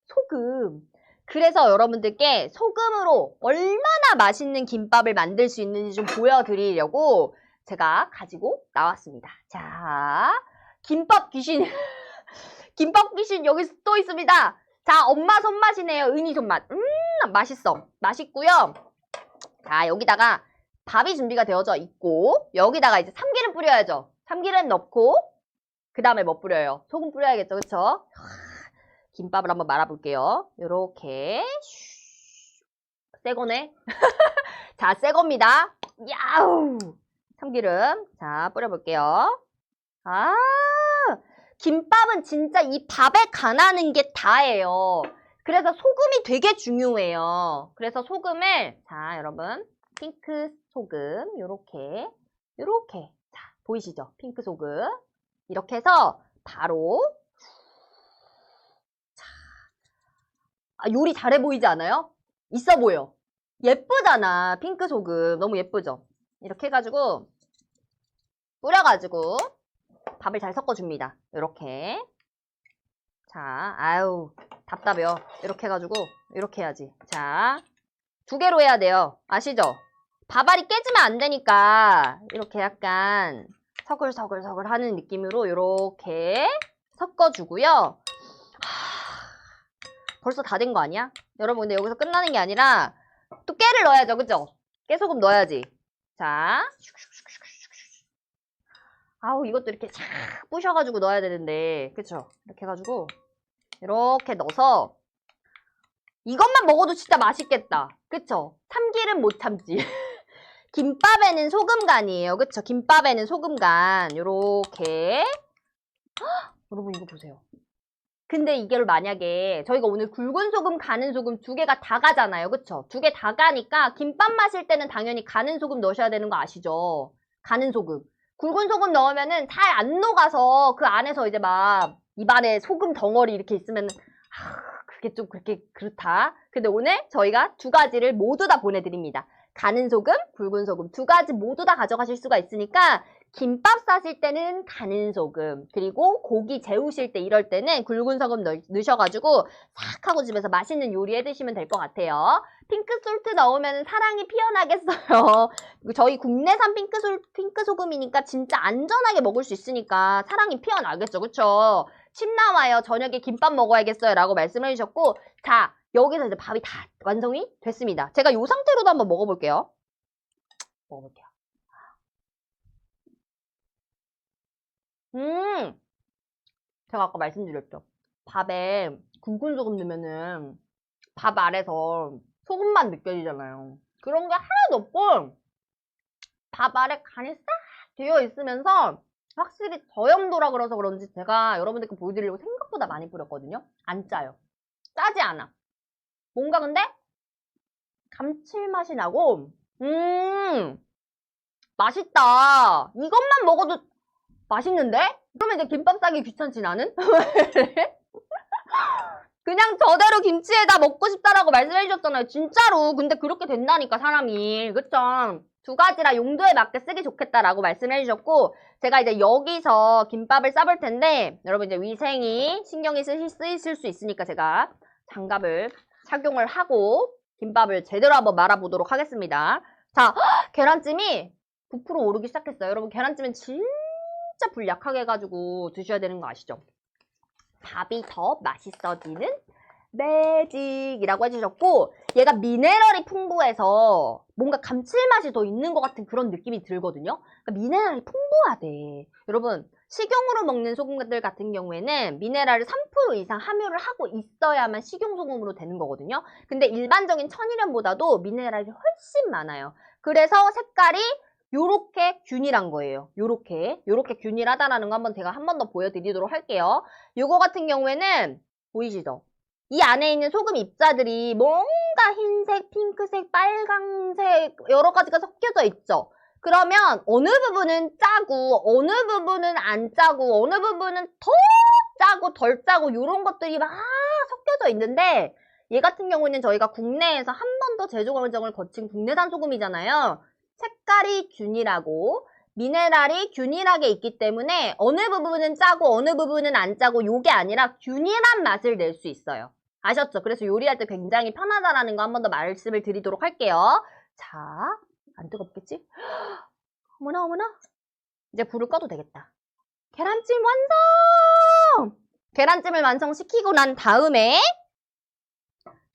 소금. 그래서 여러분들께 소금으로 얼마나 맛있는 김밥을 만들 수 있는지 좀 보여드리려고 제가 가지고 나왔습니다. 자, 김밥 귀신. 김밥 귀신 여기 또 있습니다. 자, 엄마 손맛이네요. 은희 손맛. 맛있어. 맛있고요. 자, 여기다가 밥이 준비가 되어져 있고 여기다가 이제 참기름 뿌려야죠. 참기름 넣고 그 다음에 뭐 뿌려요? 소금 뿌려야겠죠. 그쵸? 김밥을 한번 말아볼게요. 요렇게 새 거네. 자, 새 겁니다. 야우! 참기름. 자, 뿌려볼게요. 김밥은 진짜 이 밥에 간하는 게 다예요. 그래서 소금이 되게 중요해요. 그래서 소금을 자 여러분 핑크 소금 요렇게 자 보이시죠? 핑크 소금 이렇게 해서 바로 자 요리 잘해 보이지 않아요? 있어 보여. 예쁘잖아. 핑크 소금 너무 예쁘죠? 이렇게 해가지고 뿌려가지고 밥을 잘 섞어줍니다. 요렇게 자, 아유 답답해요. 이렇게 해가지고 이렇게 해야지. 자, 2개로 해야 돼요. 아시죠? 밥알이 깨지면 안 되니까 이렇게 약간 서글서글 하는 느낌으로 이렇게 섞어주고요. 벌써 다 된 거 아니야? 여러분 근데 여기서 끝나는 게 아니라 또 깨를 넣어야죠. 그죠? 깨소금 넣어야지. 자, 아우 이것도 이렇게 싹 부셔가지고 넣어야 되는데 그쵸? 이렇게 해가지고 이렇게 넣어서 이것만 먹어도 진짜 맛있겠다. 그쵸? 참기름 못 참지. 김밥에는 소금간이에요. 그쵸? 김밥에는 소금간. 요렇게. 여러분 이거 보세요. 근데 이걸 만약에 저희가 오늘 굵은 소금, 가는 소금 2개가 다 가잖아요. 그쵸? 2개 다 가니까 김밥 마실 때는 당연히 가는 소금 넣으셔야 되는 거 아시죠? 가는 소금. 굵은 소금 넣으면은 잘 안 녹아서 그 안에서 이제 막 입안에 소금 덩어리 이렇게 있으면 그게 좀 그렇게 그렇다. 근데 오늘 저희가 2가지를 모두 다 보내드립니다. 가는 소금, 굵은 소금 2가지 모두 다 가져가실 수가 있으니까 김밥 싸실 때는 가는 소금 그리고 고기 재우실 때 이럴 때는 굵은 소금 넣으셔가지고 싹 하고 집에서 맛있는 요리 해드시면 될 것 같아요. 핑크솔트 넣으면 사랑이 피어나겠어요. 저희 국내산 핑크 소금이니까 진짜 안전하게 먹을 수 있으니까 사랑이 피어나겠죠. 그쵸? 침 나와요. 저녁에 김밥 먹어야겠어요. 라고 말씀을 해주셨고, 자, 여기서 이제 밥이 다 완성이 됐습니다. 제가 이 상태로도 한번 먹어볼게요. 먹어볼게요. 제가 아까 말씀드렸죠. 밥에 굵은 소금 넣으면은 밥 아래서 소금만 느껴지잖아요. 그런 게 하나도 없고 밥 아래 간이 싹 되어 있으면서 확실히 저염도라 그래서 그런지 제가 여러분들께 보여드리려고 생각보다 많이 뿌렸거든요. 안 짜요. 짜지 않아. 뭔가 근데 감칠맛이 나고 맛있다. 이것만 먹어도 맛있는데? 그러면 이제 김밥 싸기 귀찮지 나는? 그냥 저대로 김치에다 먹고 싶다라고 말씀해 주셨잖아요. 진짜로. 근데 그렇게 된다니까 사람이. 그쵸? 두 가지라 용도에 맞게 쓰기 좋겠다라고 말씀해 주셨고 제가 이제 여기서 김밥을 싸볼 텐데 여러분 이제 위생이 신경이 쓰이실 수 있으니까 제가 장갑을 착용을 하고 김밥을 제대로 한번 말아보도록 하겠습니다. 자, 계란찜이 9% 오르기 시작했어요. 여러분 계란찜은 진짜 불 약하게 해가지고 드셔야 되는 거 아시죠? 밥이 더 맛있어지는 매직이라고 해주셨고 얘가 미네랄이 풍부해서 뭔가 감칠맛이 더 있는 것 같은 그런 느낌이 들거든요. 그러니까 미네랄이 풍부하대. 여러분 식용으로 먹는 소금들 같은 경우에는 미네랄을 3% 이상 함유를 하고 있어야만 식용소금으로 되는 거거든요. 근데 일반적인 천일염보다도 미네랄이 훨씬 많아요. 그래서 색깔이 요렇게 균일한 거예요. 요렇게 균일하다라는 거 한번 제가 한 번 더 보여드리도록 할게요. 요거 같은 경우에는 보이시죠? 이 안에 있는 소금 입자들이 뭔가 흰색, 핑크색, 빨강색 여러 가지가 섞여져 있죠. 그러면 어느 부분은 짜고 어느 부분은 안 짜고 어느 부분은 더 짜고 덜 짜고 이런 것들이 막 섞여져 있는데 얘 같은 경우는 저희가 국내에서 한 번 더 제조 과정을 거친 국내산 소금이잖아요. 색깔이 균일하고 미네랄이 균일하게 있기 때문에 어느 부분은 짜고 어느 부분은 안 짜고 요게 아니라 균일한 맛을 낼 수 있어요. 아셨죠? 그래서 요리할 때 굉장히 편하다라는 거 한 번 더 말씀을 드리도록 할게요. 자, 안 뜨겁겠지? 어머나 어머나. 이제 불을 꺼도 되겠다. 계란찜 완성! 계란찜을 완성시키고 난 다음에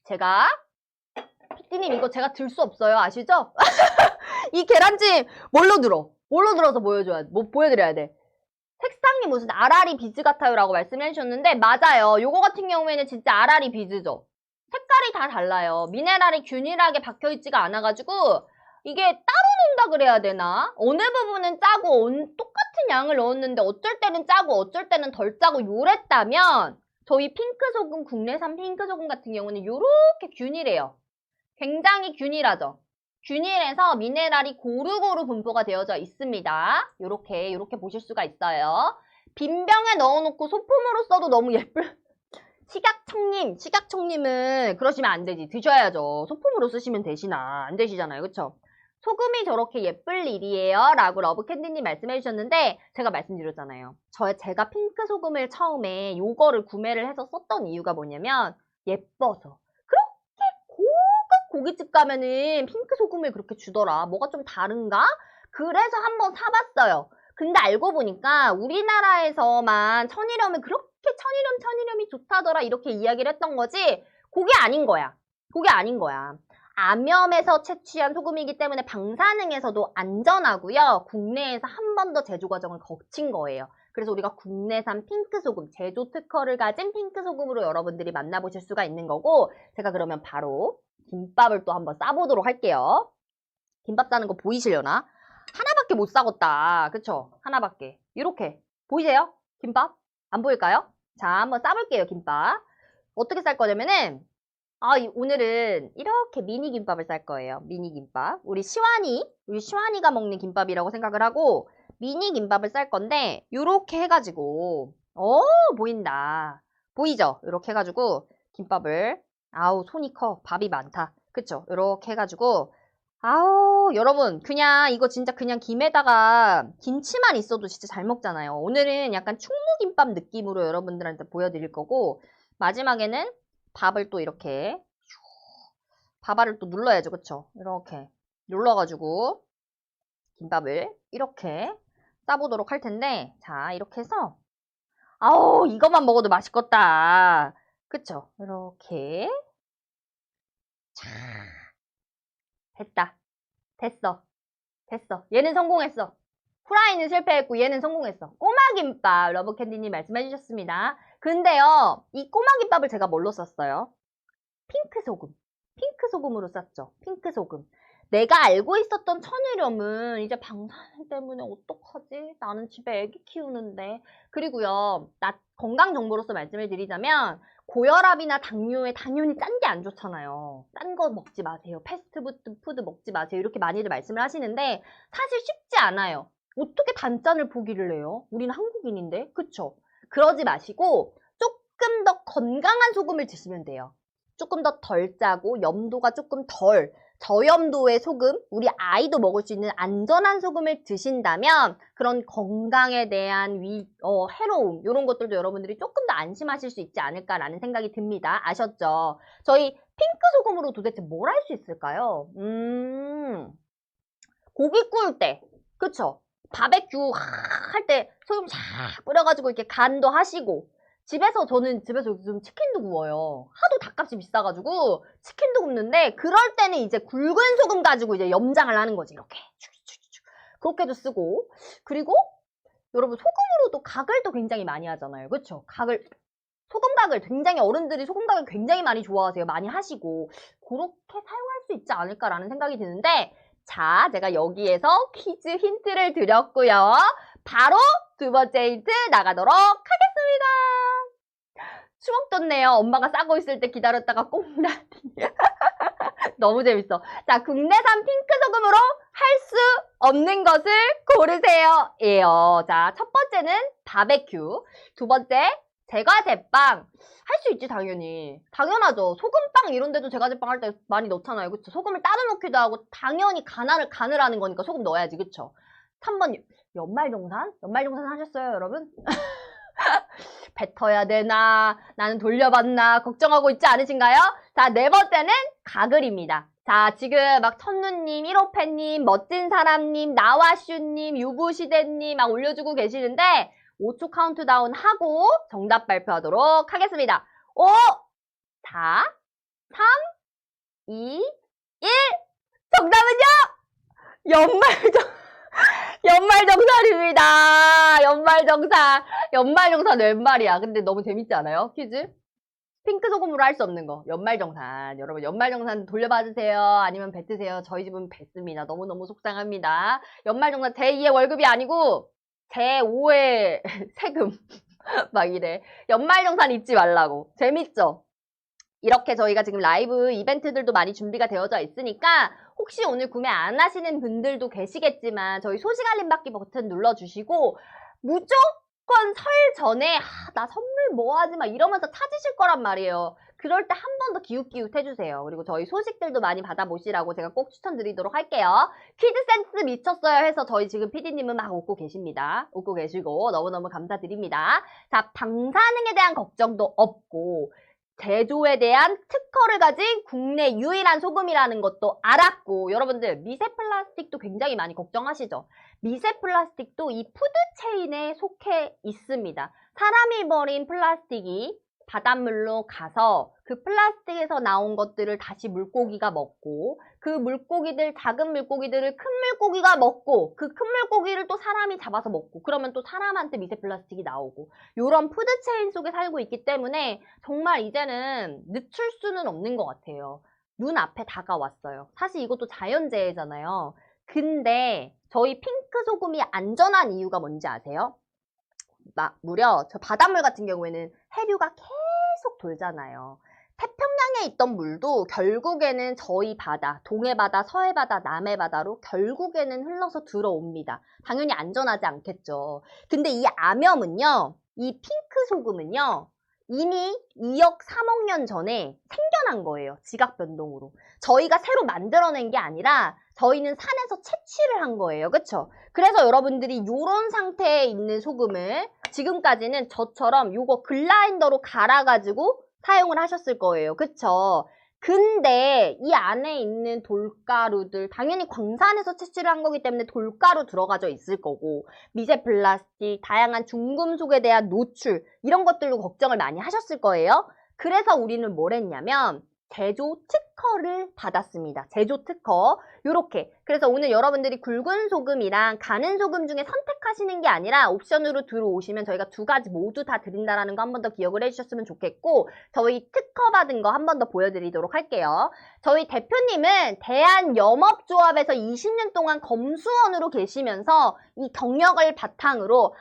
제가 피디님 이거 제가 들 수 없어요. 아시죠? 이 계란찜 뭘로 들어? 뭘로 들어서 보여드려야 돼? 색상이 무슨 아라리 비즈 같아요 라고 말씀해 주셨는데 맞아요. 요거 같은 경우에는 진짜 아라리 비즈죠. 색깔이 다 달라요. 미네랄이 균일하게 박혀있지가 않아가지고 이게 따로 논다 그래야 되나? 어느 부분은 짜고 똑같은 양을 넣었는데 어쩔 때는 짜고 어쩔 때는 덜 짜고 요랬다면 저희 핑크소금, 국내산 핑크소금 같은 경우는 요렇게 균일해요. 굉장히 균일하죠. 균일해서 미네랄이 고루고루 분포가 되어져 있습니다. 요렇게 보실 수가 있어요. 빈 병에 넣어놓고 소품으로 써도 너무 예쁠... 식약청님은 그러시면 안 되지. 드셔야죠. 소품으로 쓰시면 되시나. 안 되시잖아요. 그쵸? 소금이 저렇게 예쁠 일이에요. 라고 러브캔디님 말씀해 주셨는데 제가 말씀드렸잖아요. 제가 핑크 소금을 처음에 요거를 구매를 해서 썼던 이유가 뭐냐면 예뻐서. 고깃집 가면은 핑크 소금을 그렇게 주더라. 뭐가 좀 다른가? 그래서 한번 사봤어요. 근데 알고 보니까 우리나라에서만 천일염을 그렇게 천일염이 좋다더라 이렇게 이야기를 했던 거지 그게 아닌 거야. 그게 아닌 거야. 암염에서 채취한 소금이기 때문에 방사능에서도 안전하고요. 국내에서 한 번 더 제조 과정을 거친 거예요. 그래서 우리가 국내산 핑크소금, 제조 특허를 가진 핑크소금으로 여러분들이 만나보실 수가 있는 거고 제가 그러면 바로 김밥을 또 한번 싸보도록 할게요. 김밥 싸는 거 보이시려나? 하나밖에 못 싸겠다. 그쵸? 하나밖에. 이렇게. 보이세요? 김밥? 안 보일까요? 자, 한번 싸볼게요, 김밥. 어떻게 쌀 거냐면은 오늘은 이렇게 미니 김밥을 쌀 거예요. 미니 김밥. 우리 시완이가 먹는 김밥이라고 생각을 하고 미니 김밥을 쌀 건데 요렇게 해가지고 보인다. 보이죠? 이렇게 해가지고 김밥을 손이 커. 밥이 많다. 그쵸? 이렇게 해가지고 여러분 그냥 이거 진짜 그냥 김에다가 김치만 있어도 진짜 잘 먹잖아요. 오늘은 약간 충무김밥 느낌으로 여러분들한테 보여드릴 거고 마지막에는 밥을 또 이렇게 밥알을 또 눌러야죠. 그쵸? 이렇게 눌러가지고 김밥을 이렇게 싸보도록 할 텐데 자 이렇게 해서 아우, 이것만 먹어도 맛있겠다. 그쵸? 이렇게. 자, 됐다. 됐어. 됐어. 얘는 성공했어. 후라이는 실패했고 얘는 성공했어. 꼬마김밥 러브캔디님 말씀해 주셨습니다. 근데요, 이 꼬마김밥을 제가 뭘로 썼어요? 핑크소금. 핑크소금으로 썼죠. 핑크소금. 내가 알고 있었던 천일염은 이제 방사능 때문에 어떡하지? 나는 집에 애기 키우는데. 그리고요, 나 건강 정보로서 말씀을 드리자면 고혈압이나 당뇨에 당연히 짠 게 안 좋잖아요. 짠 거 먹지 마세요. 패스트푸드 먹지 마세요. 이렇게 많이들 말씀을 하시는데 사실 쉽지 않아요. 어떻게 단짠을 포기를 해요? 우리는 한국인인데. 그쵸? 그러지 마시고 조금 더 건강한 소금을 드시면 돼요. 조금 더 덜 짜고 염도가 조금 덜 저염도의 소금, 우리 아이도 먹을 수 있는 안전한 소금을 드신다면 그런 건강에 대한 해로움 이런 것들도 여러분들이 조금 더 안심하실 수 있지 않을까라는 생각이 듭니다. 아셨죠? 저희 핑크 소금으로 도대체 뭘 할 수 있을까요? 고기 구울 때, 그쵸? 바베큐 할 때 소금 쫙 뿌려가지고 이렇게 간도 하시고 저는 집에서 요즘 치킨도 구워요. 하도 닭값이 비싸가지고 치킨도 굽는데 그럴 때는 이제 굵은 소금 가지고 이제 염장을 하는 거지. 이렇게 그렇게도 쓰고 그리고 여러분 소금으로도 각을 또 굉장히 많이 하잖아요. 그쵸? 소금각을 굉장히 어른들이 소금각을 굉장히 많이 좋아하세요. 많이 하시고 그렇게 사용할 수 있지 않을까라는 생각이 드는데 자, 제가 여기에서 퀴즈 힌트를 드렸고요. 바로 두 번째 힌트 나가도록 하겠습니다. 추억 돋네요. 엄마가 싸고 있을 때 기다렸다가 꽁다니. 너무 재밌어. 자, 국내산 핑크 소금으로 할 수 없는 것을 고르세요. 예요. 자, 첫 번째는 바베큐. 두 번째, 제과제빵. 할 수 있지, 당연히. 당연하죠. 소금빵 이런 데도 제과제빵 할 때 많이 넣잖아요. 그쵸? 소금을 따로 넣기도 하고, 당연히 간을 하는 거니까 소금 넣어야지. 그쵸? 3번, 연말정산? 연말정산 하셨어요, 여러분? 뱉어야 되나? 나는 돌려받나? 걱정하고 있지 않으신가요? 자, 네 번째는 가글입니다. 자, 지금 막 천누님, 1호패님, 멋진 사람님, 나와슈님, 유부시대님 막 올려주고 계시는데 5초 카운트다운 하고 정답 발표하도록 하겠습니다. 5, 4, 3, 2, 1. 정답은요? 연말정산입니다. 연말정산 웬 말이야. 근데 너무 재밌지 않아요? 퀴즈? 핑크 소금으로 할 수 없는 거. 연말정산. 여러분, 연말정산 돌려받으세요. 아니면 뱉으세요. 저희 집은 뱉습니다. 너무너무 속상합니다. 연말정산 제2의 월급이 아니고 제5의 세금. 막 이래. 연말정산 잊지 말라고. 재밌죠? 이렇게 저희가 지금 라이브 이벤트들도 많이 준비가 되어져 있으니까 혹시 오늘 구매 안 하시는 분들도 계시겠지만 저희 소식 알림 받기 버튼 눌러주시고 무조건 설 전에 나 선물 뭐 하지 마 이러면서 찾으실 거란 말이에요. 그럴 때 한 번 더 기웃기웃 해주세요. 그리고 저희 소식들도 많이 받아보시라고 제가 꼭 추천드리도록 할게요. 퀴즈 센스 미쳤어요 해서 저희 지금 PD님은 막 웃고 계십니다. 웃고 계시고 너무너무 감사드립니다. 자, 방사능에 대한 걱정도 없고 제조에 대한 특허를 가진 국내 유일한 소금이라는 것도 알았고 여러분들 미세 플라스틱도 굉장히 많이 걱정하시죠? 미세 플라스틱도 이 푸드체인에 속해 있습니다. 사람이 버린 플라스틱이 바닷물로 가서 그 플라스틱에서 나온 것들을 다시 물고기가 먹고 그 물고기들 작은 물고기들을 큰 물고기가 먹고 그 큰 물고기를 또 사람이 잡아서 먹고 그러면 또 사람한테 미세 플라스틱이 나오고 이런 푸드체인 속에 살고 있기 때문에 정말 이제는 늦출 수는 없는 것 같아요. 눈앞에 다가왔어요. 사실 이것도 자연재해잖아요. 근데 저희 핑크 소금이 안전한 이유가 뭔지 아세요? 무려 저 바닷물 같은 경우에는 해류가 계속 돌잖아요. 태평양에 있던 물도 결국에는 저희 바다, 동해바다, 서해바다, 남해바다로 결국에는 흘러서 들어옵니다. 당연히 안전하지 않겠죠. 근데 이 암염은요, 이 핑크 소금은요, 이미 2억 3억 년 전에 생겨난 거예요. 지각 변동으로. 저희가 새로 만들어낸 게 아니라 저희는 산에서 채취를 한 거예요. 그쵸? 그래서 여러분들이 이런 상태에 있는 소금을 지금까지는 저처럼 요거 글라인더로 갈아가지고 사용을 하셨을 거예요. 그쵸? 근데 이 안에 있는 돌가루들 당연히 광산에서 채취를 한 거기 때문에 돌가루 들어가져 있을 거고 미세 플라스틱, 다양한 중금속에 대한 노출 이런 것들로 걱정을 많이 하셨을 거예요. 그래서 우리는 뭘 했냐면 제조 특허를 받았습니다. 제조 특허. 요렇게. 그래서 오늘 여러분들이 굵은 소금이랑 가는 소금 중에 선택하시는 게 아니라 옵션으로 들어오시면 저희가 두 가지 모두 다 드린다는 거 한 번 더 기억을 해주셨으면 좋겠고 저희 특허 받은 거 한 번 더 보여드리도록 할게요. 저희 대표님은 대한염업조합에서 20년 동안 검수원으로 계시면서 이 경력을 바탕으로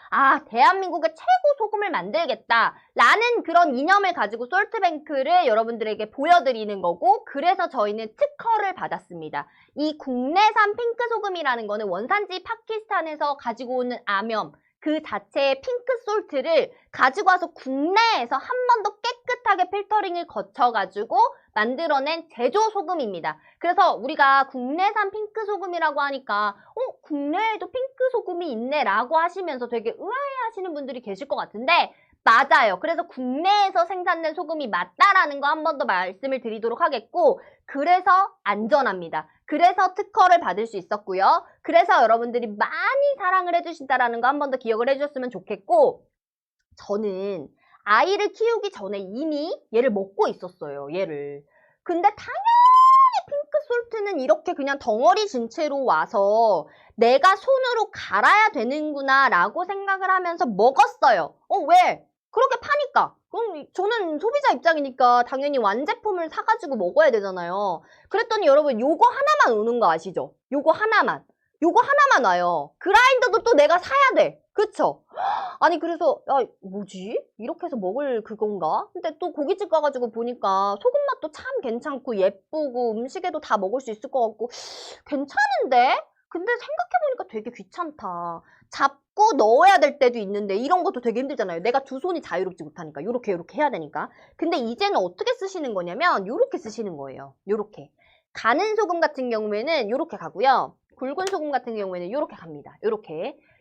대한민국의 최고 소금을 만들겠다 라는 그런 이념을 가지고 솔트뱅크를 여러분들에게 보여드리는 거고 그래서 저희는 특허를 받았습니다. 이 국내산 핑크소금이라는 거는 원산지 파키스탄에서 가지고 오는 암염 그 자체의 핑크솔트를 가지고 와서 국내에서 한 번 더 깨끗하게 필터링을 거쳐가지고 만들어낸 제조소금입니다. 그래서 우리가 국내산 핑크소금이라고 하니까 국내에도 핑크소금이 있네 라고 하시면서 되게 의아해하시는 분들이 계실 것 같은데 맞아요. 그래서 국내에서 생산된 소금이 맞다라는 거 한 번 더 말씀을 드리도록 하겠고 그래서 안전합니다. 그래서 특허를 받을 수 있었고요. 그래서 여러분들이 많이 사랑을 해주신다라는 거 한 번 더 기억을 해주셨으면 좋겠고 저는 아이를 키우기 전에 이미 얘를 먹고 있었어요. 얘를. 근데 당연히 핑크솔트는 이렇게 그냥 덩어리 진채로 와서 내가 손으로 갈아야 되는구나 라고 생각을 하면서 먹었어요. 왜? 그렇게 파니까. 그럼 저는 소비자 입장이니까 당연히 완제품을 사가지고 먹어야 되잖아요. 그랬더니 여러분 요거 하나만 오는 거 아시죠? 요거 하나만. 요거 하나만 와요. 그라인더도 또 내가 사야 돼. 그쵸? 아니 그래서 뭐지? 이렇게 해서 먹을 그건가? 근데 또 고깃집 가가지고 보니까 소금 맛도 참 괜찮고 예쁘고 음식에도 다 먹을 수 있을 것 같고 괜찮은데? 근데 생각해보니까 되게 귀찮다. 잡고 넣어야 될 때도 있는데 이런 것도 되게 힘들잖아요. 내가 두 손이 자유롭지 못하니까 요렇게 해야 되니까. 근데 이제는 어떻게 쓰시는 거냐면 요렇게 쓰시는 거예요. 요렇게. 가는 소금 같은 경우에는 요렇게 가고요. 굵은 소금 같은 경우에는 요렇게 갑니다.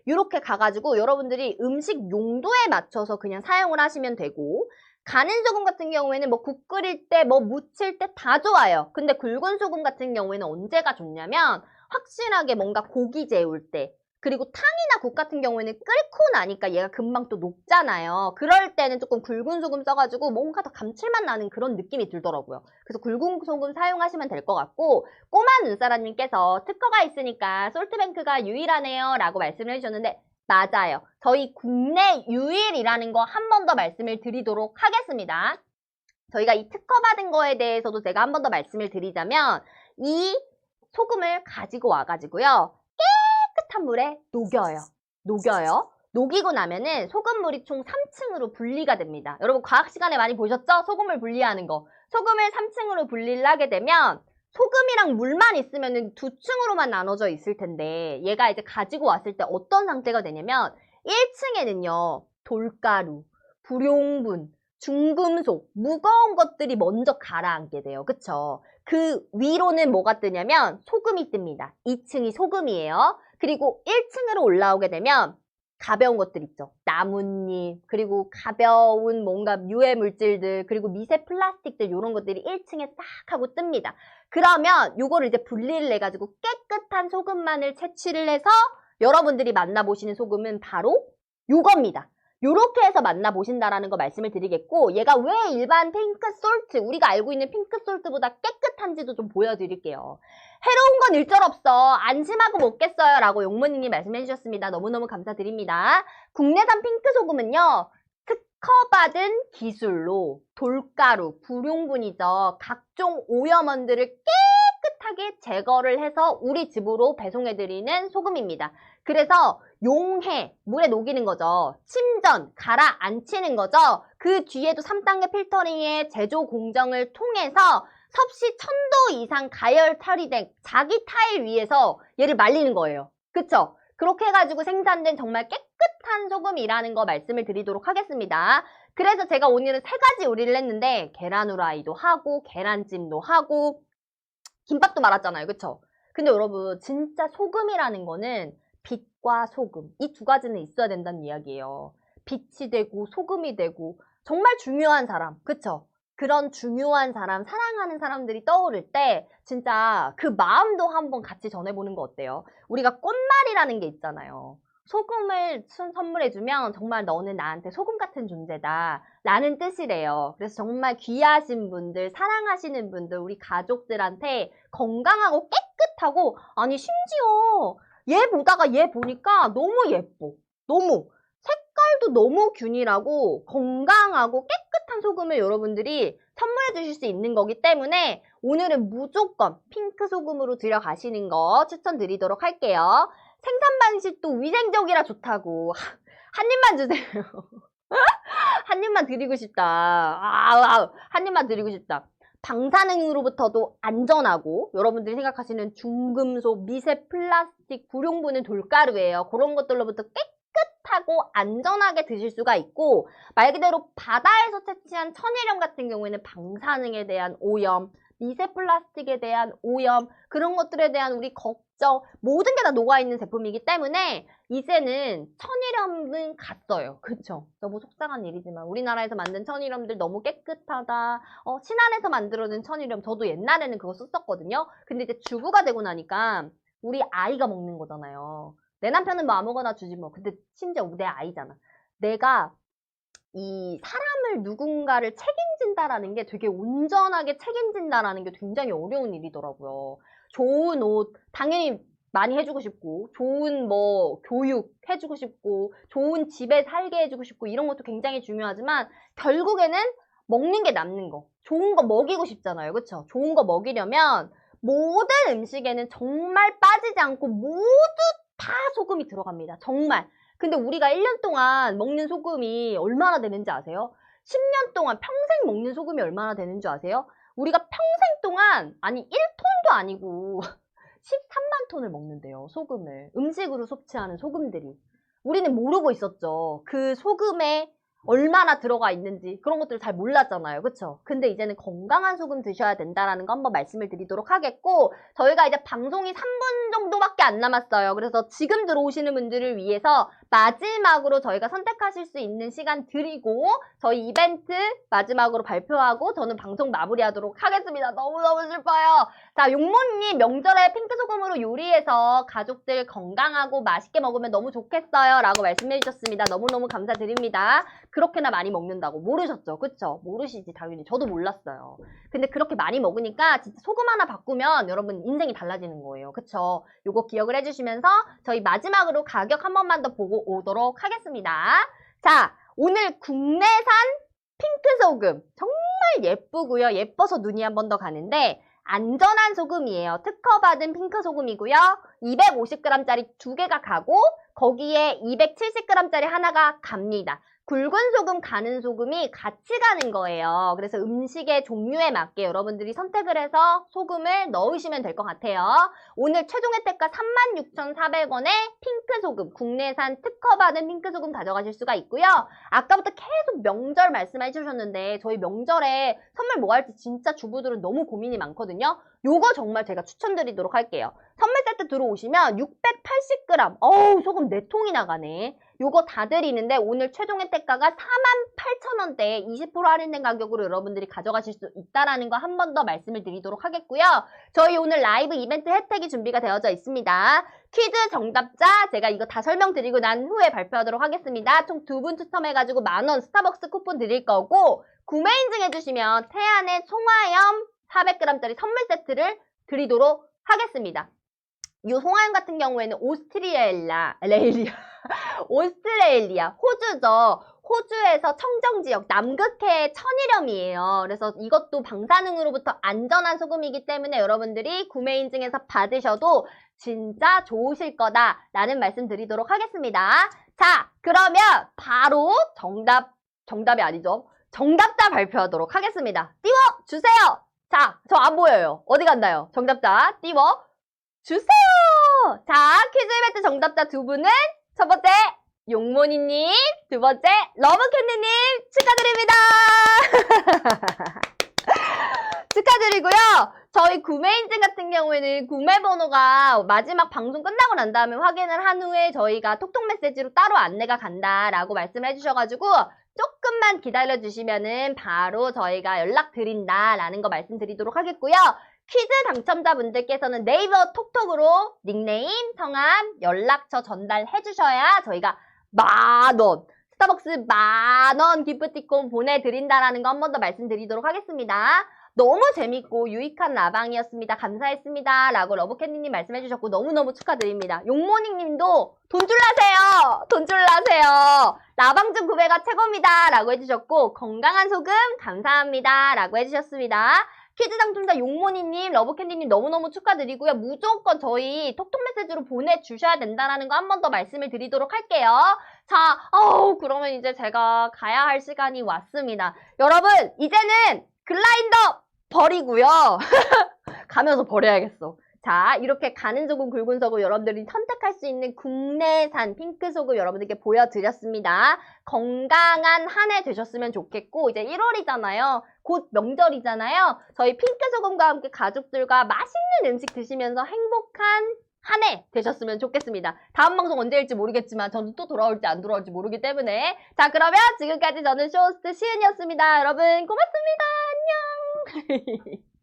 요렇게 가가지고 여러분들이 음식 용도에 맞춰서 그냥 사용을 하시면 되고 가는 소금 같은 경우에는 뭐 국 끓일 때 뭐 무칠 때 다 좋아요. 근데 굵은 소금 같은 경우에는 언제가 좋냐면 확실하게 뭔가 고기 재울 때 그리고 탕이나 국 같은 경우에는 끓고 나니까 얘가 금방 또 녹잖아요. 그럴 때는 조금 굵은 소금 써가지고 뭔가 더 감칠맛 나는 그런 느낌이 들더라고요. 그래서 굵은 소금 사용하시면 될 것 같고 꼬마 눈사람님께서 특허가 있으니까 솔트뱅크가 유일하네요 라고 말씀을 해주셨는데 맞아요. 저희 국내 유일이라는 거 한 번 더 말씀을 드리도록 하겠습니다. 저희가 이 특허 받은 거에 대해서도 제가 한 번 더 말씀을 드리자면 이 소금을 가지고 와가지고요. 깨끗한 물에 녹여요. 녹이고 나면은 소금물이 총 3층으로 분리가 됩니다. 여러분 과학 시간에 많이 보셨죠? 소금을 분리하는 거. 소금을 3층으로 분리를 하게 되면 소금이랑 물만 있으면은 2층으로만 나눠져 있을 텐데 얘가 이제 가지고 왔을 때 어떤 상태가 되냐면 1층에는요. 돌가루, 불용분, 중금속, 무거운 것들이 먼저 가라앉게 돼요. 그쵸? 그 위로는 뭐가 뜨냐면 소금이 뜹니다. 2층이 소금이에요. 그리고 1층으로 올라오게 되면 가벼운 것들 있죠. 나뭇잎, 그리고 가벼운 뭔가 유해 물질들, 그리고 미세 플라스틱들 이런 것들이 1층에 싹 하고 뜹니다. 그러면 요거를 이제 분리를 해가지고 깨끗한 소금만을 채취를 해서 여러분들이 만나보시는 소금은 바로 요겁니다. 요렇게 해서 만나보신다라는 거 말씀을 드리겠고 얘가 왜 일반 핑크솔트, 우리가 알고 있는 핑크솔트보다 깨끗한지도 좀 보여드릴게요. 해로운 건 일절없어. 안심하고 먹겠어요. 라고 용모님이 말씀해 주셨습니다. 너무너무 감사드립니다. 국내산 핑크소금은요. 특허받은 기술로 돌가루, 불용분이죠. 각종 오염원들을 깨끗하게 제거를 해서 우리 집으로 배송해드리는 소금입니다. 그래서 용해, 물에 녹이는 거죠. 침전, 가라앉히는 거죠. 그 뒤에도 3단계 필터링의 제조 공정을 통해서 섭씨 1000도 이상 가열 처리된 자기 타일 위에서 얘를 말리는 거예요. 그쵸? 그렇게 해가지고 생산된 정말 깨끗한 소금이라는 거 말씀을 드리도록 하겠습니다. 그래서 제가 오늘은 3가지 요리를 했는데 계란 후라이도 하고 계란찜도 하고 김밥도 말았잖아요. 그쵸? 근데 여러분 진짜 소금이라는 거는 빛과 소금 이 두 가지는 있어야 된다는 이야기예요. 빛이 되고 소금이 되고 정말 중요한 사람. 그쵸? 그런 중요한 사람, 사랑하는 사람들이 떠오를 때 진짜 그 마음도 한번 같이 전해보는 거 어때요? 우리가 꽃말이라는 게 있잖아요. 소금을 선물해주면 정말 너는 나한테 소금 같은 존재다 라는 뜻이래요. 그래서 정말 귀하신 분들, 사랑하시는 분들, 우리 가족들한테 건강하고 깨끗하고, 아니 심지어 얘 보다가 얘 보니까 너무 예뻐. 너무 색깔도 너무 균일하고 건강하고 깨끗한 소금을 여러분들이 선물해 주실 수 있는 거기 때문에 오늘은 무조건 핑크 소금으로 들여가시는 거 추천드리도록 할게요. 생산 방식도 위생적이라 좋다고. 한 입만 주세요. 한 입만 드리고 싶다. 한 입만 드리고 싶다. 방사능으로부터도 안전하고 여러분들이 생각하시는 중금속, 미세 플라스틱, 불용분은 돌가루예요. 그런 것들로부터 깨끗하고 안전하게 드실 수가 있고, 말 그대로 바다에서 채취한 천일염 같은 경우에는 방사능에 대한 오염, 미세 플라스틱에 대한 오염, 그런 것들에 대한 우리 걱정, 모든 게 다 녹아있는 제품이기 때문에 이제는 천일염은 갔어요. 그쵸? 너무 속상한 일이지만 우리나라에서 만든 천일염들 너무 깨끗하다. 신안에서 만들어진 천일염, 저도 옛날에는 그거 썼었거든요. 근데 이제 주부가 되고 나니까 우리 아이가 먹는 거잖아요. 내 남편은 뭐 아무거나 주지 뭐. 근데 심지어 내 아이잖아. 내가 이 사람을 누군가를 책임진다라는 게 되게 온전하게 책임진다라는 게 굉장히 어려운 일이더라고요. 좋은 옷 당연히 많이 해주고 싶고, 좋은 뭐 교육 해주고 싶고, 좋은 집에 살게 해주고 싶고, 이런 것도 굉장히 중요하지만 결국에는 먹는 게 남는 거, 좋은 거 먹이고 싶잖아요. 그쵸? 좋은 거 먹이려면 모든 음식에는 정말 빠지지 않고 모두 다 소금이 들어갑니다. 정말. 근데 우리가 1년 동안 먹는 소금이 얼마나 되는지 아세요? 10년 동안 평생 먹는 소금이 얼마나 되는 줄 아세요? 우리가 평생 동안, 아니 1톤도 아니고 13만 톤을 먹는데요. 소금을. 음식으로 섭취하는 소금들이. 우리는 모르고 있었죠. 그 소금에 얼마나 들어가 있는지 그런 것들 잘 몰랐잖아요. 그쵸? 근데 이제는 건강한 소금 드셔야 된다라는 거 한번 말씀을 드리도록 하겠고, 저희가 이제 방송이 3분 정도밖에 안 남았어요. 그래서 지금 들어오시는 분들을 위해서 마지막으로 저희가 선택하실 수 있는 시간 드리고 저희 이벤트 마지막으로 발표하고 저는 방송 마무리하도록 하겠습니다. 너무너무 슬퍼요. 자, 용모님 명절에 핑크 소금으로 요리해서 가족들 건강하고 맛있게 먹으면 너무 좋겠어요 라고 말씀해 주셨습니다. 너무너무 감사드립니다. 그렇게나 많이 먹는다고 모르셨죠? 그쵸? 모르시지 당연히. 저도 몰랐어요. 근데 그렇게 많이 먹으니까 진짜 소금 하나 바꾸면 여러분 인생이 달라지는 거예요. 그쵸? 요거 기억을 해주시면서 저희 마지막으로 가격 한 번만 더 보고 오도록 하겠습니다. 자, 오늘 국내산 핑크 소금 정말 예쁘고요. 예뻐서 눈이 한 번 더 가는데 안전한 소금이에요. 특허받은 핑크 소금이고요. 250g짜리 2개가 가고 거기에 270g짜리 하나가 갑니다. 굵은 소금, 가는 소금이 같이 가는 거예요. 그래서 음식의 종류에 맞게 여러분들이 선택을 해서 소금을 넣으시면 될 것 같아요. 오늘 최종 혜택가 36,400원에 핑크 소금, 국내산 특허받은 핑크 소금 가져가실 수가 있고요. 아까부터 계속 명절 말씀해 주셨는데 저희 명절에 선물 뭐 할지 진짜 주부들은 너무 고민이 많거든요. 요거 정말 제가 추천드리도록 할게요. 선물 세트 들어오시면 680g, 어우 소금 4통이 나가네. 요거 다 드리는데 오늘 최종 혜택가가 48,000원대에 20% 할인된 가격으로 여러분들이 가져가실 수 있다라는 거 한 번 더 말씀을 드리도록 하겠고요. 저희 오늘 라이브 이벤트 혜택이 준비가 되어져 있습니다. 퀴즈 정답자 제가 이거 다 설명드리고 난 후에 발표하도록 하겠습니다. 총 2분 추첨해가지고 만원 스타벅스 쿠폰 드릴 거고, 구매 인증해주시면 태안의 송화염 400g짜리 선물 세트를 드리도록 하겠습니다. 이 송화염 같은 경우에는 오스트레일리아, 호주죠. 호주에서 청정지역, 남극해의 천일염이에요. 그래서 이것도 방사능으로부터 안전한 소금이기 때문에 여러분들이 구매 인증해서 받으셔도 진짜 좋으실 거다라는 말씀 드리도록 하겠습니다. 자, 그러면 바로 정답이 아니죠. 정답자 발표하도록 하겠습니다. 띄워주세요. 자, 저 안 보여요. 어디 갔나요? 정답자 띄워주세요. 자, 퀴즈 이벤트 정답자 2분은 첫 번째 용모니님, 두 번째 러브캔디님 축하드립니다. 축하드리고요. 저희 구매 인증 같은 경우에는 구매 번호가 마지막 방송 끝나고 난 다음에 확인을 한 후에 저희가 톡톡 메시지로 따로 안내가 간다라고 말씀을 해주셔가지고 조금만 기다려주시면은 바로 저희가 연락드린다라는 거 말씀드리도록 하겠고요. 퀴즈 당첨자분들께서는 네이버 톡톡으로 닉네임, 성함, 연락처 전달해주셔야 저희가 10,000원, 스타벅스 10,000원 기프티콘 보내드린다라는 거 한 번 더 말씀드리도록 하겠습니다. 너무 재밌고 유익한 라방이었습니다. 감사했습니다. 라고 러브캔디님 말씀해주셨고 너무너무 축하드립니다. 용모닝님도 돈줄 나세요. 돈줄 나세요. 라방중 구매가 최고입니다. 라고 해주셨고 건강한 소금 감사합니다. 라고 해주셨습니다. 퀴즈 당첨자 용모니님, 러브캔디님 너무너무 축하드리고요. 무조건 저희 톡톡 메시지로 보내주셔야 된다는 거 한 번 더 말씀을 드리도록 할게요. 자, 그러면 이제 제가 가야 할 시간이 왔습니다. 여러분, 이제는 글라인더 버리고요. 가면서 버려야겠어. 자, 이렇게 가는 소금, 굵은 소금 여러분들이 선택할 수 있는 국내산 핑크 소금 여러분들께 보여드렸습니다. 건강한 한 해 되셨으면 좋겠고 이제 1월이잖아요. 곧 명절이잖아요. 저희 핑크 소금과 함께 가족들과 맛있는 음식 드시면서 행복한 한 해 되셨으면 좋겠습니다. 다음 방송 언제일지 모르겠지만 저는 또 돌아올지 안 돌아올지 모르기 때문에 자, 그러면 지금까지 저는 쇼호스트 시은이었습니다. 여러분 고맙습니다. 안녕.